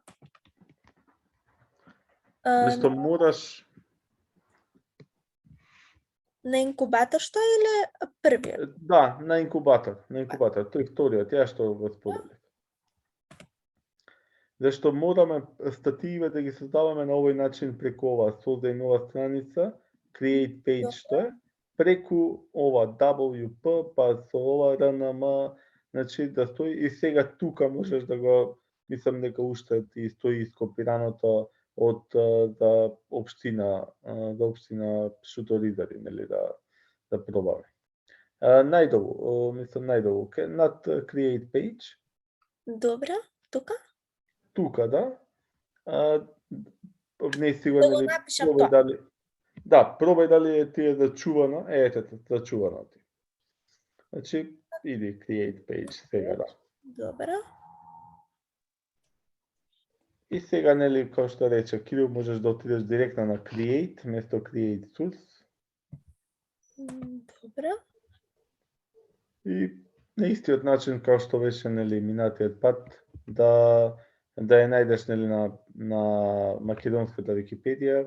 Нешто мораш на инкубатор што или првиот? Да, на инкубатор. Тој вториот, ја што го споделив. Зашто мораме статиите да ги создаваме на овој начин преку ова создај нова страница, create page што е, преку ова WP, па со ова RNM, значи да стои и сега тука можеш да го, мислам дека уште ти стои ископираното од за општина шуторидари, нели да пробаме. Најдолу, над create page. Добро, тука? Тука, да. Внеси го, нели, пробај дали. Да, пробај дали ти е зачувано. Ете, зачувано ти. Значи, иди create page сега, да. Добро. И сега, нели, како што рече Кирил, можеш да отидеш директно на create, место create source. Добро. И на истиот начин како што беше, нели, минатиот пат, да ја најдеш, нели, на македонската Википедија,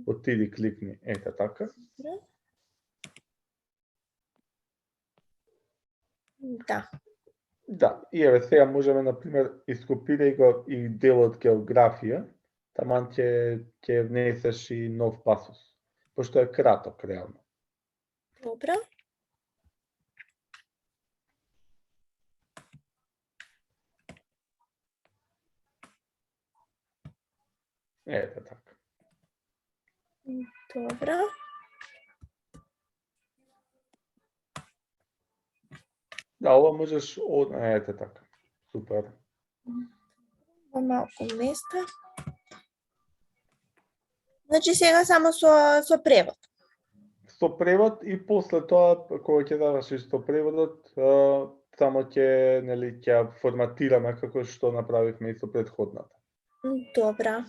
отиди кликни, ете така. Да. Да, и еве сега можеме, например, ископирај го и делот географија, таман ќе внесеш и нов пасус, пошто е краток реално. Добро. Ете така. Добро. Да, ова можеш ете така. Супер. Малку места. Значи сега само со превод. Со превод и после тоа кога ќе завршиш со преводот, само ќе, нели, ќе форматираме како што направивме и со претходната. Добра.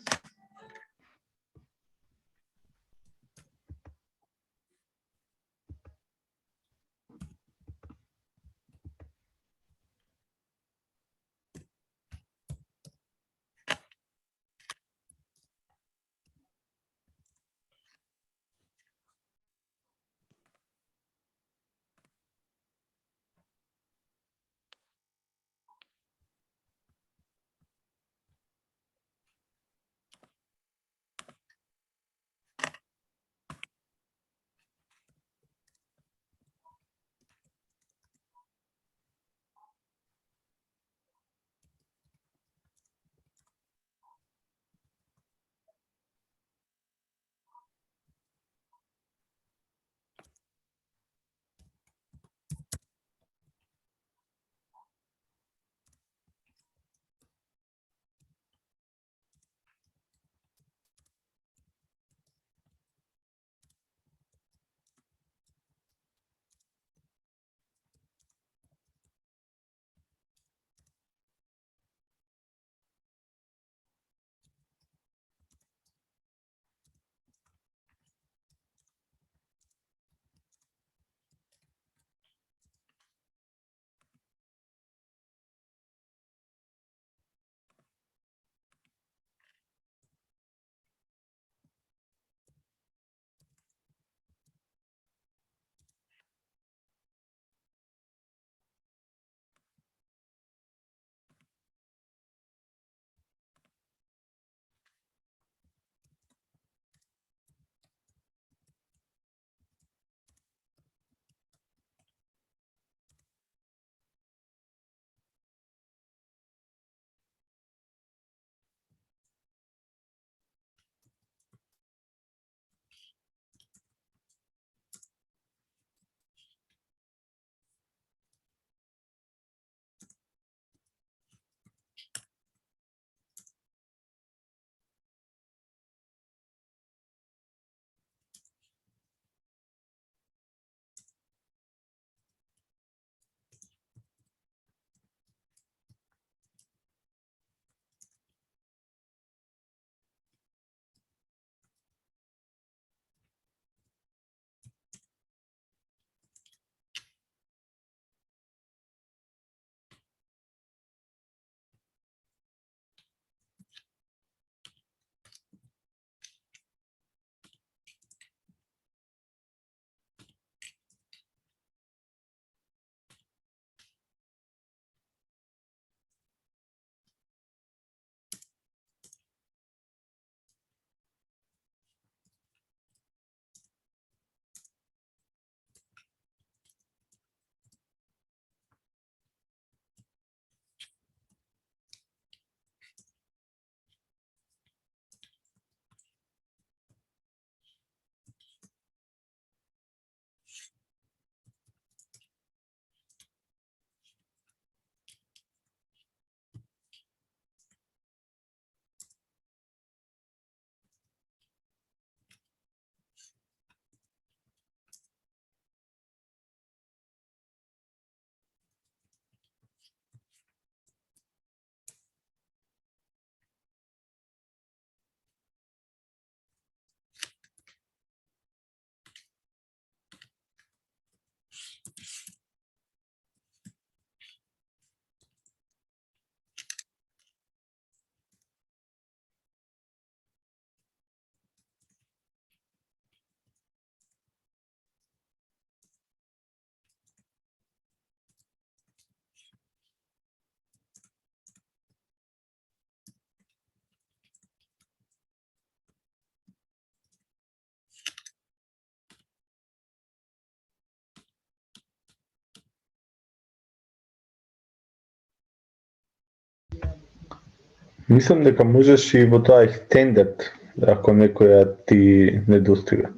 Мислам дека можеш и во тоа extended, ако некоја ти не достига.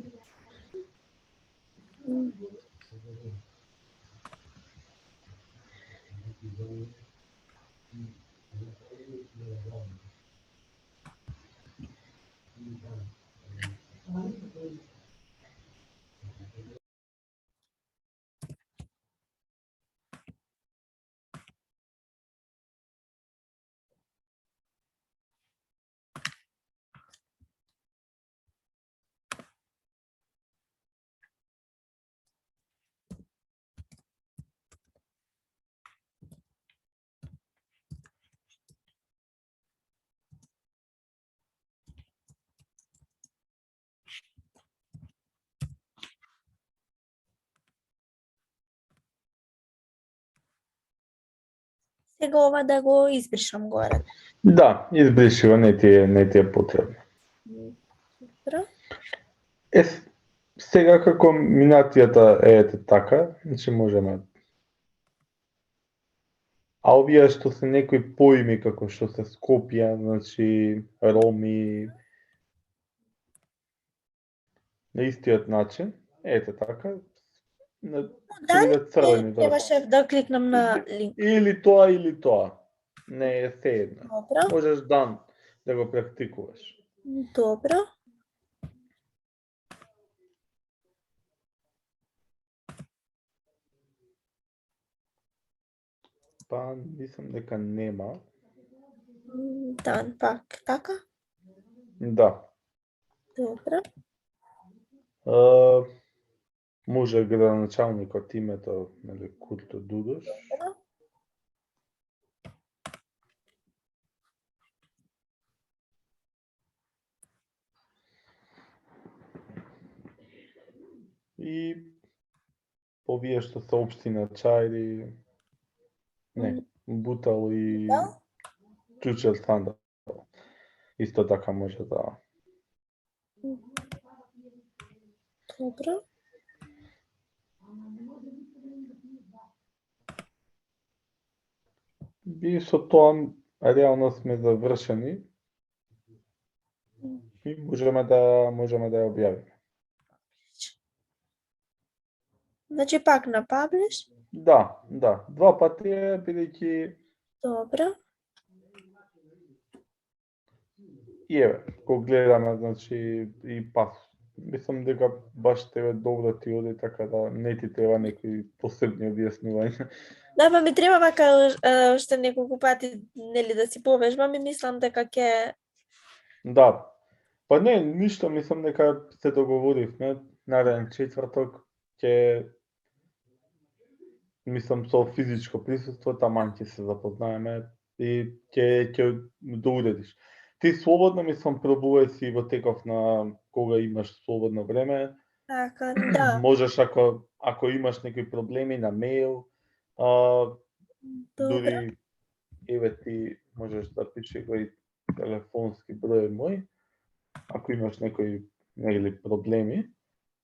Сега ова да го избришам горе. Да, избриши го, не ти е потребно. Добро. Сега како минатијата е ете така, значи можеме. А овие што се некои поими како што се Скопје, значи Роми, на истиот начин, ете така, на Да, видат црвени, да. требаше да кликнам на линк. Или тоа. Не е 세едно. Добро. Можеш дан да го практикуваш. Добро. Па, мислам дека нема. Дан пак, така? Да. Добро. Може градоначалникот името, нели, Курто Дудош. Добро. И овие што се општина Чајри, не, Бутал и Да. Чучел Сандал. Исто така може да. Добро. И со тоа реално сме завршени и можеме да ја објавиме. Значи пак на publish. Да. Два пати е, бидејќи Добро. и еве, го гледаме, значи, и пас. Мислам дека баш тебе добро ти оди, така да не ти треба некои посебни објаснувања. Да, па ми треба вака уште неколку пати, нели, да си повежбам и мислам дека ќе... Да. Па не, ништо, мислам дека се договоривме. Нареден четврток ќе, мислам, со физичко присуство, таман ќе се запознаеме и ќе доуредиш. Ти слободно, мислам, пробувај си во теков на кога имаш слободно време. Така, да. Можеш, ако имаш некои проблеми на мејл, Добро. дури, еве ти можеш да пишеш и телефонски број мој, ако имаш некои, нели, проблеми,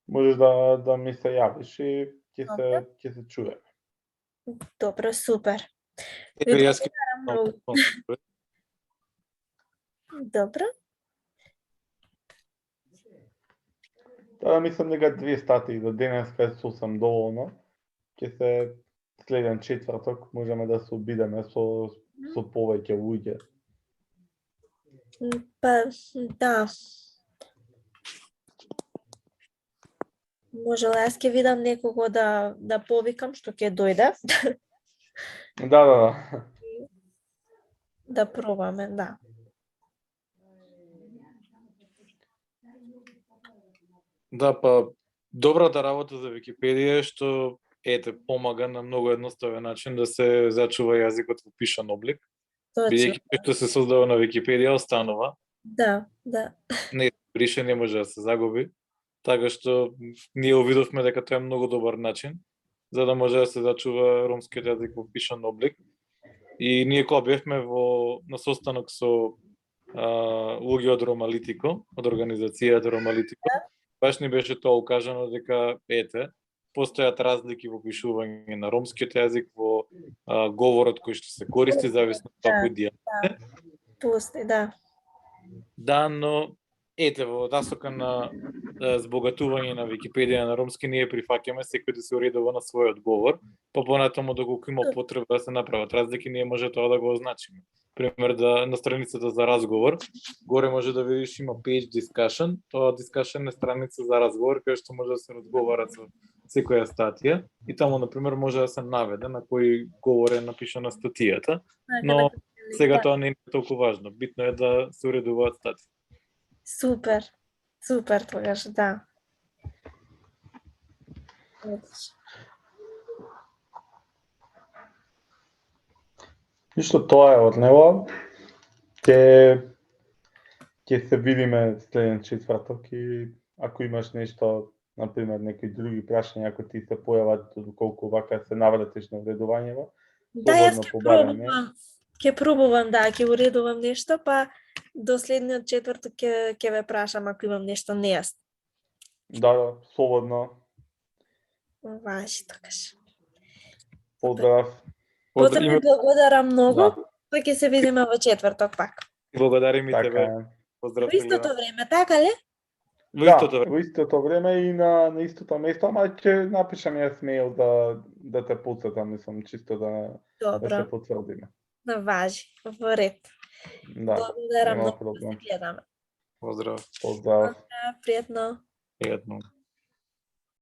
можеш да ми се јавиш и ќе се чуеме. Добро, супер. Еве јас ќе Многу. Добро. Тоа мислам дека 2 статии до денеска е сосем доволно. Ќе се следен четврток можеме да се обидеме со повеќе луѓе. Па, да. Може, јас ќе видам некого да повикам што ќе дојде. Да. Да пробаме, да. Да, па добрата работа за Википедија е што помага на многу едноставен начин да се зачува јазикот во пишан облик. Точно. Бидејќи што се создава на Википедија останува. Да. Не брише, не може да се загуби. Така што ние увидовме дека тоа е многу добар начин за да може да се зачува ромскиот јазик во пишан облик. И ние кога бевме на состанок со луѓе од Ромалитико, од организацијата Ромалитико, баш ни беше тоа укажано дека постојат разлики во пишување на ромскиот јазик, во говорот кој што се користи, зависно од кој дијалект. Постои, да. Да, но ете во насока на збогатување на Википедија на ромски ние прифаќаме секој да се уредува на свој одговор, па понатаму доколку има потреба да се направат разлики, ние може тоа да го означиме. Пример да на страницата за разговор, горе може да видиш има page discussion, тоа discussion е страница за разговор каде што може да се разговара со секоја статија и таму на пример може да се наведе на кој говор е напишана статијата, но сега тоа не е толку важно. Битно е да се уредуваат статии. Супер. Супер тогаш, да. Ништо, тоа е од него. Ќе се видиме следен четврток и ако имаш нешто, например, некои други прашања, ако ти се појават колку вака се навратиш на уредувањето, Да, јас слободно побарање. ќе пробувам, да, ќе уредувам нешто, па до следниот четврток ќе ве прашам ако имам нешто нејасно. Да, слободно. Важи тогаш. Поздрав. Потреби благодарам многу, Да. па ќе се видиме во четврток пак. Благодарим и Така тебе. е. Поздрав. Во истото време, така ли? Во истото време. Во истото време и на истото место, ама ќе напишам јас мејл да те потсетам, мислам, чисто да се Добро, потврдиме. важи, во ред. Да, Благодарам нема многу, проблем. се гледаме. Поздрав. Поздрав. Пријатно. Пријатно.